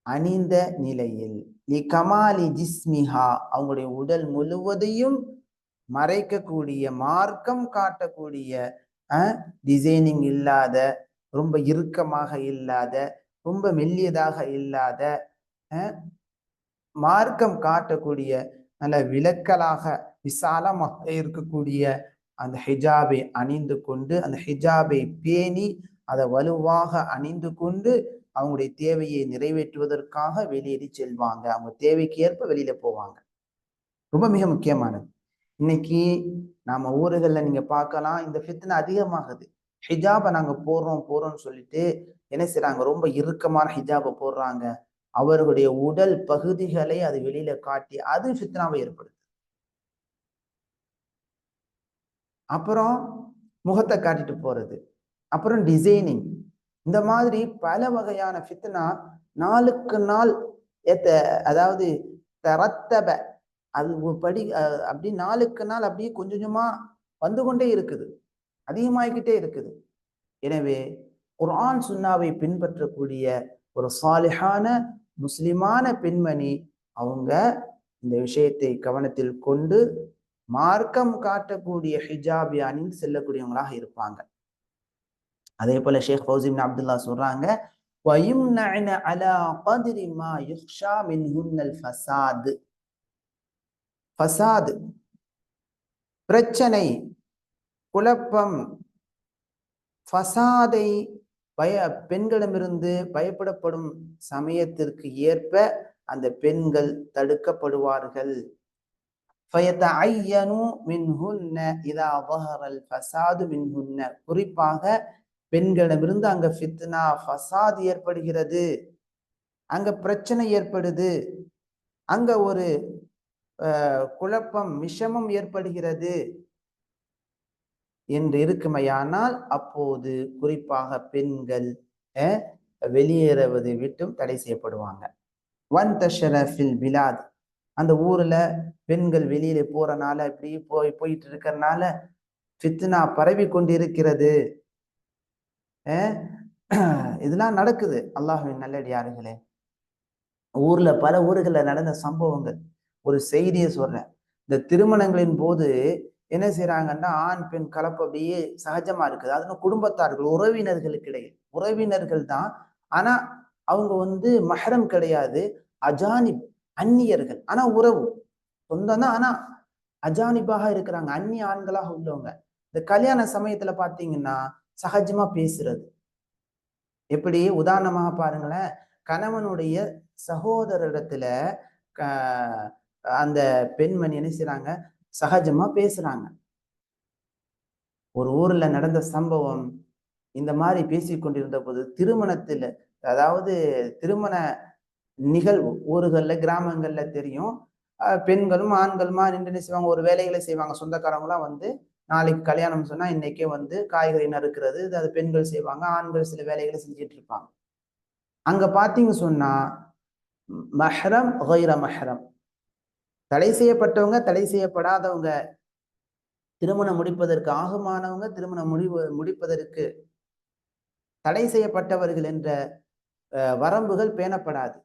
அணிந்த நிலையில், லிகமாலி ஜிஸ்மிஹா, அவங்களுடைய உடல் முழுவதையும் மறைக்கக்கூடிய, மார்க்கம் காட்டக்கூடிய, டிசைனிங் இல்லாத, ரொம்ப இறுக்கமாக இல்லாத, ரொம்ப மெல்லியதாக இல்லாத, மார்க்கம் காட்டக்கூடிய நல்ல விலக்கலாக விசாலமாக இருக்கக்கூடிய அந்த ஹிஜாபை அணிந்து கொண்டு, அந்த ஹிஜாபை பேணி அதை வலுவாக அணிந்து கொண்டு அவங்களுடைய தேவையை நிறைவேற்றுவதற்காக வெளியேறி செல்வாங்க. அவங்க தேவைக்கு ஏற்ப வெளியில போவாங்க. ரொம்ப மிக முக்கியமானது. இன்னைக்கு நாம ஊர்கள்ல நீங்க பார்க்கலாம், இந்த ஃபித்னா அதிகமாகுது. ஹிஜாபை நாங்க போறோம்னு சொல்லிட்டு என்ன செய்றாங்க, ரொம்ப இறுக்கமான ஹிஜாபை போடுறாங்க. அவர்களுடைய உடல் பகுதிகளை அது வெளியில காட்டி அது ஃபித்னாவை ஏற்படுது. அப்புறம் முகத்தை காட்டிட்டு போறது, அப்புறம் டிசைனிங், இந்த மாதிரி பல வகையான ஃபித்னா நாளுக்கு நாள் அதாவது தரத்தப அது படி அப்படி நாளுக்கு நாள் அப்படியே கொஞ்சம் கொஞ்சமா வந்து கொண்டே இருக்குது, அதிகமாகிக்கிட்டே இருக்குது. எனவே குர்ஆன் சுன்னாவை பின்பற்றக்கூடிய ஒரு சாலிஹான முஸ்லிமான பெண்மணி அவங்க இந்த விஷயத்தை கவனத்தில் கொண்டு மார்க்கம் காட்டக்கூடிய ஹிஜாபை அணிந்து செல்லக்கூடியவங்களாக இருப்பாங்க. அதே போல ஷேக் ஃபௌசி இப்னு அப்துல்லா சொல்றாங்க, வயும்னஅன அலா கத்ரி மா யுக்ஷா மின்ஹுன்னல் ஃபஸாத். ஃபஸாத் பிரச்சனை, குழப்பம், ஃபஸாதை பெண்களிடமிருந்து பயப்படப்படும் சமயத்திற்கு ஏற்ப அந்த பெண்கள் தடுக்கப்படுவார்கள். குறிப்பாக பெண்களிடமிருந்து அங்க ஃபித்னா ஃபஸாத் ஏற்படுகிறது, அங்க பிரச்சனை ஏற்படுது, அங்க ஒரு குழப்பம் விஷமம் ஏற்படுகிறது என்று இருக்குமையானால் அப்போது குறிப்பாக பெண்கள் வெளியேறுவதை விட்டும் தடை செய்யப்படுவாங்க. அந்த ஊர்ல பெண்கள் வெளியில போறனால இப்படி போயிட்டு இருக்கிறனால ஃபித்னா பரவி கொண்டிருக்கிறது. இதெல்லாம் நடக்குது. அல்லாஹ்வின் நல்லடியார்களே, ஊர்ல பல ஊர்கள்ல நடந்த சம்பவங்கள். ஒரு செய்தியை சொல்றேன். இந்த திருமணங்களின் போது என்ன செய்யறாங்கன்னா, ஆண் பெண் கலப்பு அப்படியே சகஜமா இருக்குது. அதுவும் குடும்பத்தார்கள், உறவினர்களுக்கு இடையில், உறவினர்கள் தான், ஆனா அவங்க மஹரம் கிடையாது, அஜானிப், அந்நியர்கள், ஆனா உறவு சொந்தம் தான், ஆனா அஜானிபாக இருக்கிறாங்க, அந்நிய ஆண்களாக உள்ளவங்க. இந்த கல்யாண சமயத்துல பாத்தீங்கன்னா சகஜமா பேசுறது. எப்படி உதாரணமாக பாருங்களேன், கணவனுடைய சகோதரிடத்துல அந்த பெண்மணி என்ன செய்றாங்க, சகஜமா பேசுறாங்க. ஒரு ஊர்ல நடந்த சம்பவம், இந்த மாதிரி பேசிக் கொண்டிருந்த போது திருமணத்துல, அதாவது திருமண நிகழ்வு ஊர்கள்ல கிராமங்கள்ல தெரியும், பெண்களும் ஆண்களுமா நின்று என்ன செய்வாங்க, ஒரு வேலைகளை செய்வாங்க. சொந்தக்காரங்களாம் நாளைக்கு கல்யாணம் சொன்னா இன்னைக்கே காய்கறி நறுக்கிறது, அது பெண்கள் செய்வாங்க, ஆண்கள் சில வேலைகளை செஞ்சுட்டு இருப்பாங்க. அங்க பாத்தீங்க சொன்னா மஹ்ரம் கைர மஹ்ரம், தடை செய்யப்பட்டவங்க தடை செய்யப்படாதவங்க, திருமணம் முடிப்பதற்கு ஆகுமானவங்க திருமணம் முடிப்பதற்கு தடை செய்யப்பட்டவர்கள் என்ற வரம்புகள் பேணப்படாது.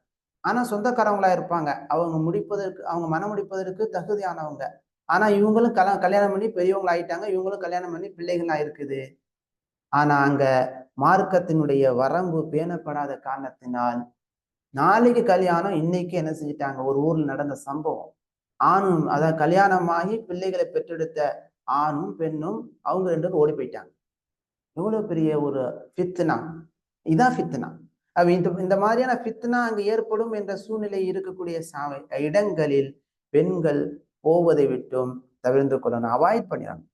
ஆனா சொந்தக்காரவங்களா இருப்பாங்க, அவங்க மனம் முடிப்பதற்கு தகுதியானவங்க. ஆனா இவங்களும் கல்யாணம் பண்ணி பெரியவங்க ஆயிட்டாங்க, இவங்களும் கல்யாணம் பண்ணி பிள்ளைகளா இருக்குது. ஆனா அங்க மார்க்கத்தினுடைய வரம்பு பேணப்படாத காரணத்தினால் நாளைக்கு கல்யாணம், இன்னைக்கு என்ன செஞ்சிட்டாங்க, ஒரு ஊர்ல நடந்த சம்பவம். ஆணும், அதாவது கல்யாணமாகி பிள்ளைகளை பெற்றெடுத்த ஆணும் பெண்ணும் அவங்க ரெண்டு பேரும் ஓடி போயிட்டாங்க. எவ்வளவு பெரிய ஒரு ஃபித்னா! இதான் ஃபித்னா. இந்த மாதிரியான ஃபித்னா அங்கு ஏற்படும் என்ற சூழ்நிலை இருக்கக்கூடிய இடங்களில் பெண்கள் போவதை விட்டும் தவிர்த்து கொள்ளணும், அவாய்ட் பண்ணிடணும்.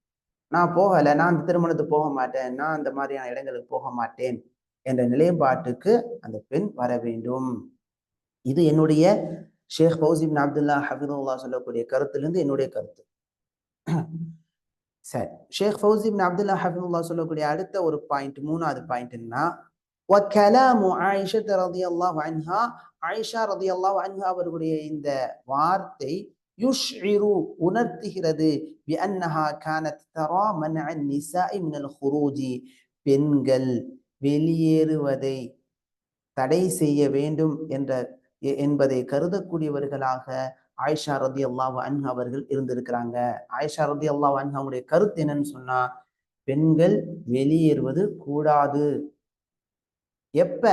நான் போகலை, நான் அந்த திருமணத்துக்கு போக மாட்டேன், நான் அந்த மாதிரியான இடங்களுக்கு போக மாட்டேன் என்ற நிலைப்பாட்டுக்கு அந்த பெண் வர வேண்டும். இது என்னுடைய ஷேக் ஃபௌசி இப்னு அப்துல்லா ஹஃபிதுல்லாஹ் சொல்லக்கூடிய கருத்திலிருந்து என்னுடைய கருத்து. சரி, ஷேக் ஃபௌசி இப்னு அப்துல்லா ஹஃபிதுல்லாஹ் சொல்லக்கூடிய அடுத்த ஒரு பாயிண்ட், மூணாவது பாயிண்ட் என்னன்னா, வகலாமு ஆயிஷா ரலியல்லாஹு அன்ஹா, ஆயிஷா ரலியல்லாஹு அன்ஹா அவர்களுடைய இந்த வார்த்தை யுஷ்இரு உணர்த்துகிறது, பிஅன்னஹா கானத் தரா மன்அன் நிசாஇ மினல் குரூஜி, பெண்கள் வெளியேறுவதை தடை செய்ய வேண்டும் என்பதை கருதக்கூடியவர்களாக ஆயிஷா ரலியல்லாஹு அன்ஹா அவர்கள் இருந்திருக்கிறாங்க. ஆயிஷா ரலியல்லாஹு அன்ஹா அவங்களுடைய கருத்து என்னன்னு சொன்னா, பெண்கள் வெளியேறுவது கூடாது. எப்ப?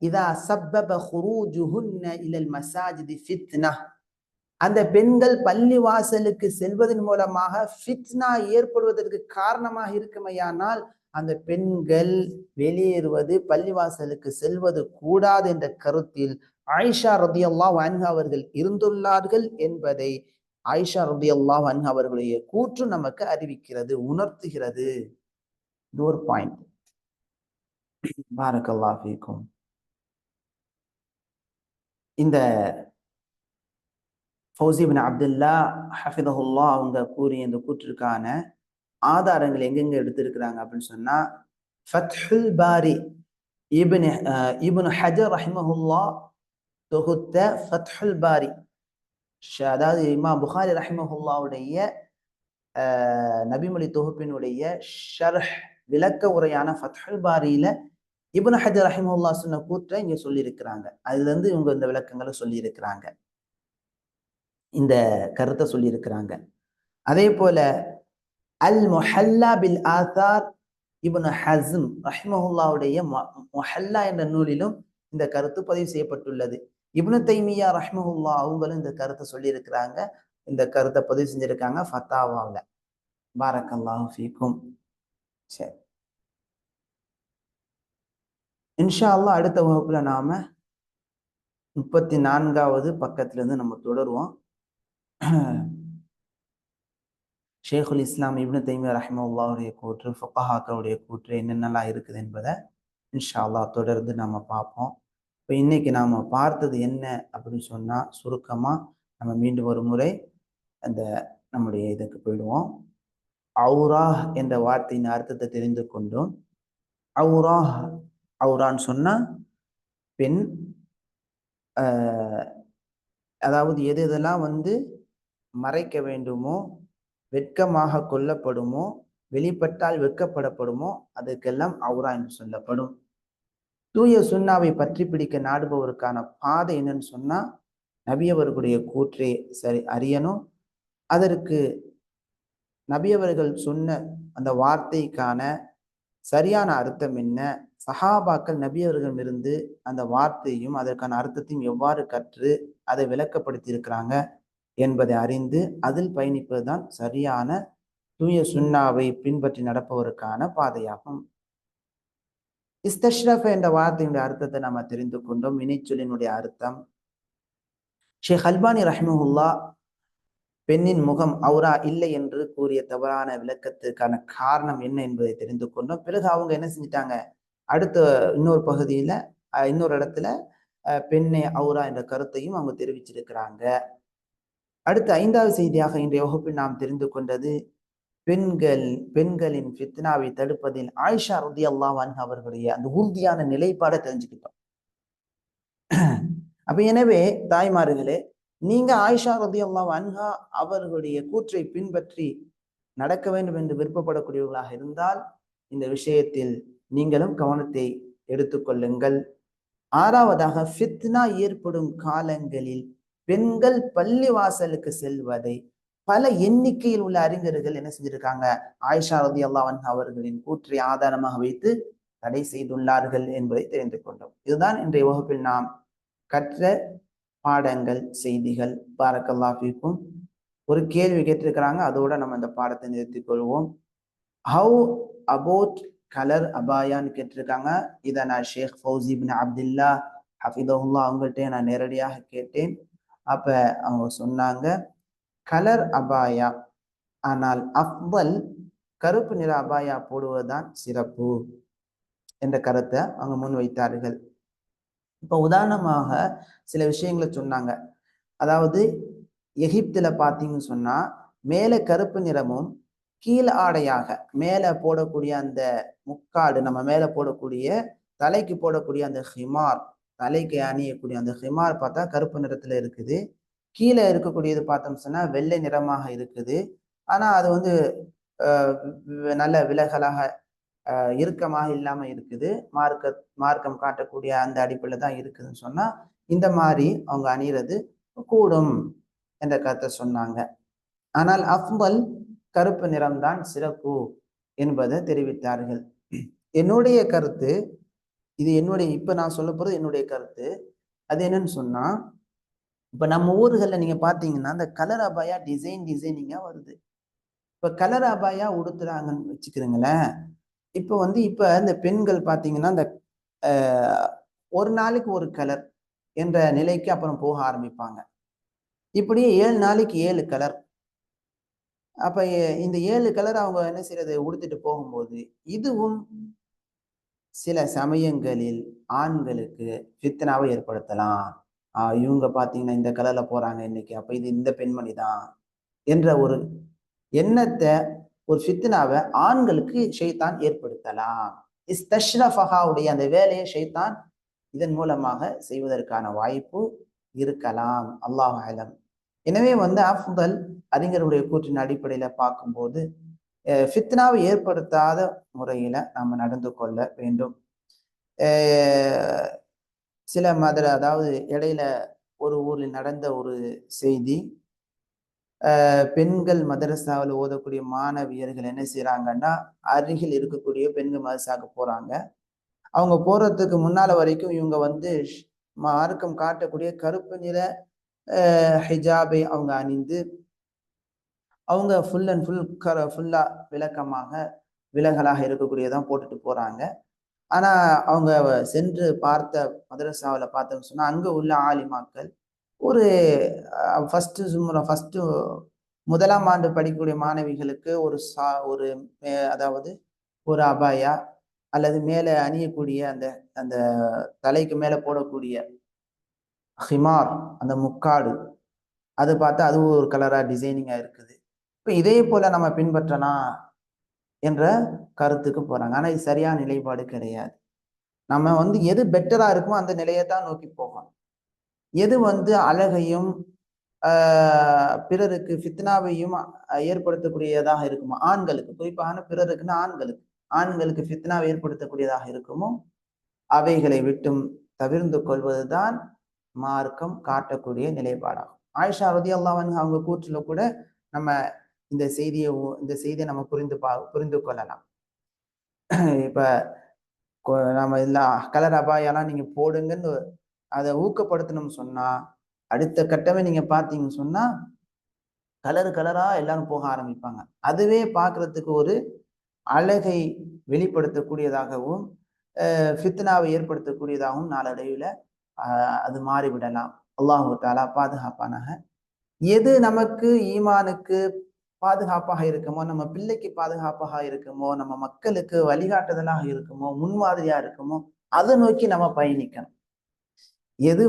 இதா சப்பப குரூஜுஹுன்ன இலல் மசாஜிதி ஃபித்னா, அந்த பெண்கள் பள்ளி வாசலுக்கு செல்வதன் மூலமாக ஃபித்னா ஏற்படுவதற்கு காரணமாக இருக்குமையானால் அந்த பெண்கள் வெளியேறுவது பள்ளிவாசலுக்கு செல்வது கூடாது என்ற கருத்தில் ஆயிஷா ரலியல்லாஹு அன்ஹா அவர்கள் இருந்துள்ளார்கள் என்பதை ஆயிஷா ரலியல்லாஹு அன்ஹா அவர்களுடைய கூற்று நமக்கு அறிவிக்கிறது, உணர்த்துகிறது. இது ஒரு பாயிண்ட். பாரக்கல்லாஹு ஃபீக்கும். இந்த ஃபௌசி இப்னு அப்துல்லா ஹஃபிதஹுல்லாஹ் அவங்க கூறிய இந்த கூற்றிற்கான ஆதாரங்கள் எங்கெங்க எடுத்திருக்கிறாங்க அப்படின்னு சொன்னா, ஃபத்ஹுல் பாரி இப்னு ஹஜர் ரஹிமஹுல்லாஹ் தொகுத்த ஃபத்ஹுல் பாரி, அதாவது இமாம் புகாரி ரஹிமஹுல்லாவுடைய நபிமொழி தொகுப்பினுடைய ஷர்ஹ் விளக்க உரையான ஃபத்ஹுல் பாரியில இப்னு ஹஜர் ரஹிமஹுல்லாஹ் சொன்ன கூற்றை இங்க சொல்லியிருக்கிறாங்க. அதுல இருந்து இவங்க இந்த விளக்கங்களை சொல்லியிருக்கிறாங்க, இந்த கருத்தை சொல்லியிருக்கிறாங்க. அதே போல அல் முஹல்லா பில் ஆதார் இப்னு ஹஸ்ம் ரஹிமஹுல்லாவுடைய முஹல்லா என்ற நூலிலும் இந்த கருத்து பதிவு செய்யப்பட்டுள்ளது. இப்னு தைமியா ரஹ்மஹுல்லா அவங்களும் இந்த கருத்தை சொல்லியிருக்கிறாங்க, இந்த கருத்தை பதிவு செஞ்சிருக்காங்க ஃபத்தாவாவில். பாரக்கல்லாஹு ஃபீக்கும். சரி, இன்ஷா அல்லாஹ் அடுத்த வகுப்புல நாம 34வது பக்கத்துல இருந்து நம்ம தொடருவோம். ஷேகுல் இஸ்லாம் இப்னு தைமியா ரஹ்மஹுல்லாவுடைய கூற்று, ஃபுகஹாக்களுடைய கூற்று என்னென்னலாம் இருக்குது என்பதை இன்ஷா அல்லாஹ் தொடர்ந்து நாம பார்ப்போம். இப்போ இன்னைக்கு நாம பார்த்தது என்ன அப்படின்னு சொன்னா, சுருக்கமா நம்ம மீண்டும் ஒரு முறை அந்த நம்முடைய இதுக்கு போயிடுவோம். அவுராஹ் என்ற வார்த்தையின் அர்த்தத்தை தெரிந்து கொண்டோம். அவுராஹ், அவுரான்னு சொன்னா பெண், அதாவது எது எதெல்லாம் மறைக்க வேண்டுமோ, வெட்கமாக கொள்ளப்படுமோ, வெளிப்பட்டால் வெட்கப்படப்படுமோ அதற்கெல்லாம் அவுரா என்று சொல்லப்படும். தூய சுன்னாவை பற்றி பிடிக்க நாடுபவருக்கான பாதை என்னன்னு சொன்னா, நபியவர்களுடைய கூற்றே சரி அறியணும். அதற்கு நபியவர்கள் சொன்ன அந்த வார்த்தைக்கான சரியான அர்த்தம் என்ன, சஹாபாக்கள் நபியவர்களிடம் இருந்து அந்த வார்த்தையும் அதற்கான அர்த்தத்தையும் எவ்வாறு கற்று அதை விளக்கப்படுத்தி இருக்கிறாங்க என்பதை அறிந்து அதில் பயணிப்பதுதான் சரியான தூய சுன்னாவை பின்பற்றி நடப்பவருக்கான பாதையாகும். இஸ்தஷ்ரஃப் என்ற வார்த்தையினுடைய அர்த்தத்தை நம்ம தெரிந்து கொண்டோம். வினைச்சொல்லினுடைய அர்த்தம். ஷேக் அல்பானி ரஹ்மஹுல்லா பெண்ணின் முகம் அவுரா இல்லை என்று கூறிய தவறான விளக்கத்துக்கான காரணம் என்ன என்பதை தெரிந்து கொண்டோம். பிறகு அவங்க என்ன செஞ்சிட்டாங்க, அடுத்த இன்னொரு பகுதியில இன்னொரு இடத்துல பெண்ணே அவுரா என்ற கருத்தையும் அவங்க தெரிவிச்சிருக்கிறாங்க. அடுத்த 5வது செய்தியாக இன்றைய வகுப்பில் நாம் தெரிந்து கொண்டது, பெண்களின் ஃபித்னாவை தடுப்பதில் ஆயிஷா ரலியல்லாஹு அன்ஹா அவர்களுடைய அந்த உறுதியான நிலைப்பாடை தெரிஞ்சுக்கிட்டோம். அப்ப எனவே தாய்மார்களே, நீங்க ஆயிஷா ரலியல்லாஹு அன்ஹா அவர்களுடைய கூற்றை பின்பற்றி நடக்க வேண்டும் என்று விருப்பப்படக்கூடியவர்களாக இருந்தால் இந்த விஷயத்தில் நீங்களும் கவனத்தை எடுத்துக்கொள்ளுங்கள். 6வதாக, ஃபித்னா ஏற்படும் காலங்களில் பெண்கள் பள்ளி வாசலுக்கு செல்வதை பல எண்ணிக்கையில் உள்ள அறிஞர்கள் என்ன செஞ்சிருக்காங்க, ஆயிஷா ரலியல்லாஹு அன்ஹா அவர்களின் கூற்றை ஆதாரமாக வைத்து தடை செய்துள்ளார்கள் என்பதை தெரிந்து கொண்டோம். இதுதான் இன்றைய வகுப்பில் நாம் கற்ற பாடங்கள், செய்திகள். பாரக்கல்லாஹு ஃபீக்கும். ஒரு கேள்வி கேட்டிருக்கிறாங்க, அதோட நம்ம இந்த பாடத்தை நிறுத்திக் கொள்வோம். ஹவு அபவுட் கலர் அபாயான்னு கேட்டிருக்காங்க. இதை நான் ஷேக் ஃபௌசி இப்னு அப்துல்லா ஹஃபிதஹுல்லா அவங்கள்ட்ட நான் நேரடியாக கேட்டேன். அப்ப அவங்க சொன்னாங்க, கலர் அபாயா, ஆனால் அஃபல் கருப்பு நிற அபாயா போடுவதுதான் சிறப்பு என்ற கருத்தை அவங்க முன் வைத்தார்கள். இப்ப உதாரணமாக சில விஷயங்களை சொன்னாங்க. அதாவது எகிப்துல பாத்தீங்கன்னு சொன்னா மேல கருப்பு நிறமும் கீழ் ஆடையாக மேல போடக்கூடிய அந்த முக்காடு, நம்ம மேல போடக்கூடிய தலைக்கு போடக்கூடிய அந்த ஹிமார், தலைக்கு அணியக்கூடிய அந்த ஹிமார் பார்த்தா கருப்பு நிறத்துல இருக்குது. கீழே இருக்கக்கூடியது பார்த்தோம் சொன்னா வெள்ளை நிறமாக இருக்குது. ஆனா அது நல்ல விலகலாக இறுக்கமாக இல்லாம இருக்குது. மார்க்கம் காட்டக்கூடிய அந்த அடிப்படையில தான் இருக்குதுன்னு சொன்னா இந்த மாதிரி அவங்க அணிகிறது கூடும் என்ற கருத்தை சொன்னாங்க. ஆனால் அஃபல் கருப்பு நிறம்தான் சிறப்பு என்பதை தெரிவித்தார்கள். என்னுடைய கருத்து இது, இப்ப நான் சொல்ல போறது என்னுடைய கருத்து. அது என்னன்னு சொன்னா, இப்ப நம்ம ஊர்கள்ல நீங்க பாத்தீங்கன்னா இந்த கலர் அபாயா டிசைனிங்கா வருது. இப்ப கலர் அபாயா உடுத்துறாங்கன்னு வச்சுக்கிறீங்களேன், இப்ப இந்த பெண்கள் பாத்தீங்கன்னா இந்த ஒரு நாளைக்கு ஒரு கலர் என்ற நிலைக்கு அப்புறம் போக ஆரம்பிப்பாங்க. இப்படியே 7 நாளைக்கு 7 கலர். அப்ப இந்த 7 கலர் அவங்க என்ன செய்யறது உடுத்திட்டு போகும்போது, இதுவும் சில சமயங்களில் ஆண்களுக்கு ஃபித்னாவை ஏற்படுத்தலாம். இவங்க பாத்தீங்கன்னா இந்த கலர்ல போறாங்க இன்னைக்கு, அப்ப இது இந்த பெண்மணி தான் என்ற ஒரு எண்ணத்த, ஒரு ஃபித்னாவ ஆண்களுக்கு ஷைத்தான் ஏற்படுத்தலாம். இஸ்தஷ்ரஃபஹாவுடைய அந்த வேலையை ஷைத்தான் இதன் மூலமாக செய்வதற்கான வாய்ப்பு இருக்கலாம். அல்லாஹ் அலம். எனவே அஃதல் அறிஞருடைய கூற்றின் அடிப்படையில பார்க்கும்போது ஃபித்னாவை ஏற்படுத்தாத முறையில நாம நடந்து கொள்ள வேண்டும். சில அதாவது இடையில ஒரு ஊரில் நடந்த ஒரு செய்தி. பெண்கள் மதரசாவில் ஓதக்கூடிய மாணவியர்கள் என்ன செய்யறாங்கன்னா, அருகில் இருக்கக்கூடிய பெண்கள் மதரசாவுக்கு போறாங்க. அவங்க போறதுக்கு முன்னால வரைக்கும் இவங்க மார்க்கம் காட்டக்கூடிய கருப்பு நிற ஹிஜாபை அவங்க அணிந்து, அவங்க ஃபுல் அண்ட் ஃபுல்லா விளக்கமாக விலகலாக இருக்கக்கூடியதான் போட்டுட்டு போறாங்க. ஆனா அவங்க சென்று பார்த்த மதரசாவில் பார்த்தோம்னு சொன்னா, அங்க உள்ள ஆலிமாக்கள் ஒரு ஃபர்ஸ்ட் முதலாம் ஆண்டு படிக்கக்கூடிய மாணவிகளுக்கு ஒரு அதாவது ஒரு அபாயா அல்லது மேலே அணியக்கூடிய அந்த அந்த தலைக்கு மேல போடக்கூடிய ஹிமார், அந்த முக்காடு, அது பார்த்தா அது ஒரு கலரா டிசைனிங்கா இருக்குது. இப்ப இதே போல நம்ம பின்பற்றலாம் என்ற கருத்துக்கு போறாங்க. ஆனா இது சரியான நிலைப்பாடு கிடையாது. நம்ம எது பெட்டரா இருக்குமோ அந்த நிலையை தான் நோக்கி போகணும். எது அழகையும் பிறருக்கு ஃபித்னாவையும் ஏற்படுத்தக்கூடியதாக இருக்குமோ, ஆண்களுக்கு குறிப்பான பிறருக்குன்னா ஆண்களுக்கு ஃபித்னாவை ஏற்படுத்தக்கூடியதாக இருக்குமோ அவைகளை விட்டும் தவிர்ந்து கொள்வதுதான் மார்க்கம் காட்டக்கூடிய நிலைப்பாடாகும். ஆயிஷா ரலியல்லாஹு அன்ஹா அவங்க கூற்றுல கூட நம்ம இந்த செய்தியை நம்ம புரிந்து கொள்ளலாம். இப்ப நம்ம இல்ல கலர் அபாயெல்லாம் நீங்க போடுங்கன்னு அதை ஊக்கப்படுத்தணும்னு சொன்னா, அடுத்த கட்டமே நீங்க பாத்தீங்கன்னு சொன்னா கலரா எல்லாரும் போக ஆரம்பிப்பாங்க. அதுவே பார்க்கறதுக்கு ஒரு அழகை வெளிப்படுத்தக்கூடியதாகவும் ஃபித்னாவை ஏற்படுத்தக்கூடியதாகவும் நாளடைவில் அது மாறிவிடலாம். அல்லாஹு தஆலா பாதுகாப்பானாக. எது நமக்கு ஈமானுக்கு பாதுகாப்பாக இருக்குமோ, நம்ம பிள்ளைக்கு பாதுகாப்பாக இருக்குமோ, நம்ம மக்களுக்கு வழிகாட்டுதலாக இருக்குமோ, முன்மாதிரியா இருக்குமோ, அதை நோக்கி நம்ம பயணிக்கணும். எது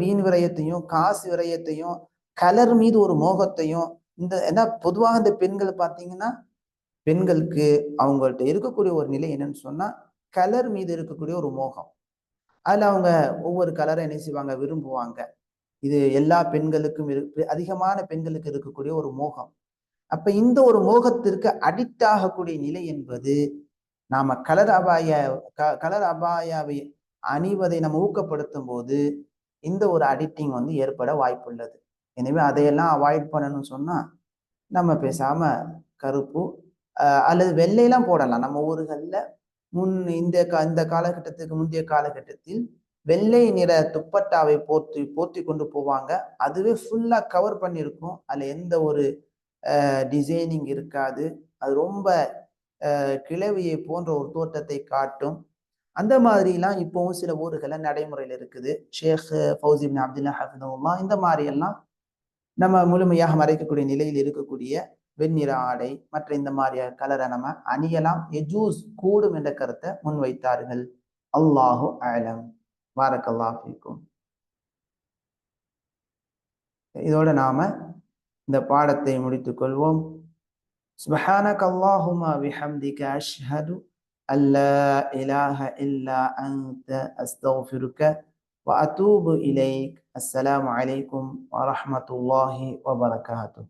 வீண் விரயத்தையும் காசு விரயத்தையும் கலர் மீது ஒரு மோகத்தையும் ஏன்னா பொதுவாக இந்த பெண்கள் பார்த்தீங்கன்னா, பெண்களுக்கு அவங்கள்ட்ட இருக்கக்கூடிய ஒரு நிலை என்னன்னு சொன்னா, கலர் மீது இருக்கக்கூடிய ஒரு மோகம். அதுல அவங்க ஒவ்வொரு கலரை என்ன செய்வாங்க, விரும்புவாங்க. இது எல்லா பெண்களுக்கும் அதிகமான பெண்களுக்கு இருக்கக்கூடிய ஒரு மோகம். அப்ப இந்த ஒரு மோகத்திற்கு அடிக்ட் ஆகக்கூடிய நிலை என்பது, நாம கலர் அபாயாவை அணிவதை நம்ம ஊக்கப்படுத்தும் போது இந்த ஒரு அடிக்டிங் ஏற்பட வாய்ப்புள்ளது. எனவே அதையெல்லாம் அவாய்ட் பண்ணணும்னு சொன்னா, நம்ம பேசாம கருப்பு அல்லது வெள்ளையெல்லாம் போடலாம். நம்ம ஊர்கள்ல இந்த காலகட்டத்துக்கு முந்தைய காலகட்டத்தில் வெள்ளை நிற துப்பட்டாவை போர்த்தி கொண்டு போவாங்க. அதுவே ஃபுல்லா கவர் பண்ணியிருக்கும். அதுல எந்த ஒரு டிசைனிங் இருக்காது. அது ரொம்ப கிழவியை போன்ற ஒரு தோற்றத்தை காட்டும். அந்த மாதிரிலாம் இப்பவும் சில ஊர்கள்ல நடைமுறையில் இருக்குது. ஷேக் ஃபௌசி இப்னு அப்துல்லாஹ் ஹஃபிதஹுல்லாஹ் இந்த மாதிரி எல்லாம் நம்ம முழுமையாக மறைக்கக்கூடிய நிலையில் இருக்கக்கூடிய வெண்ணிற ஆடை மற்ற இந்த மாதிரியான கலரை நம்ம அணியலாம், எஜூஸ் கூடும் என்ற கருத்தை முன்வைத்தார்கள். அல்லாஹு அலம். பாரக்கல்லாஹு ஃபீக்கும். இதோட நாம இந்த பாடத்தை முடித்துக் கொள்வோம். சுப்ஹானக அல்லாஹும்ம பிஹம்திக அஷ்ஹது அல்லா இலாஹ இல்லா அன்த அஸ்தக்ஃபிருக வ அதூபு இலைக். அஸ்ஸலாமு அலைக்கும் வ ரஹ்மத்துல்லாஹி வ பரகாத்துஹு.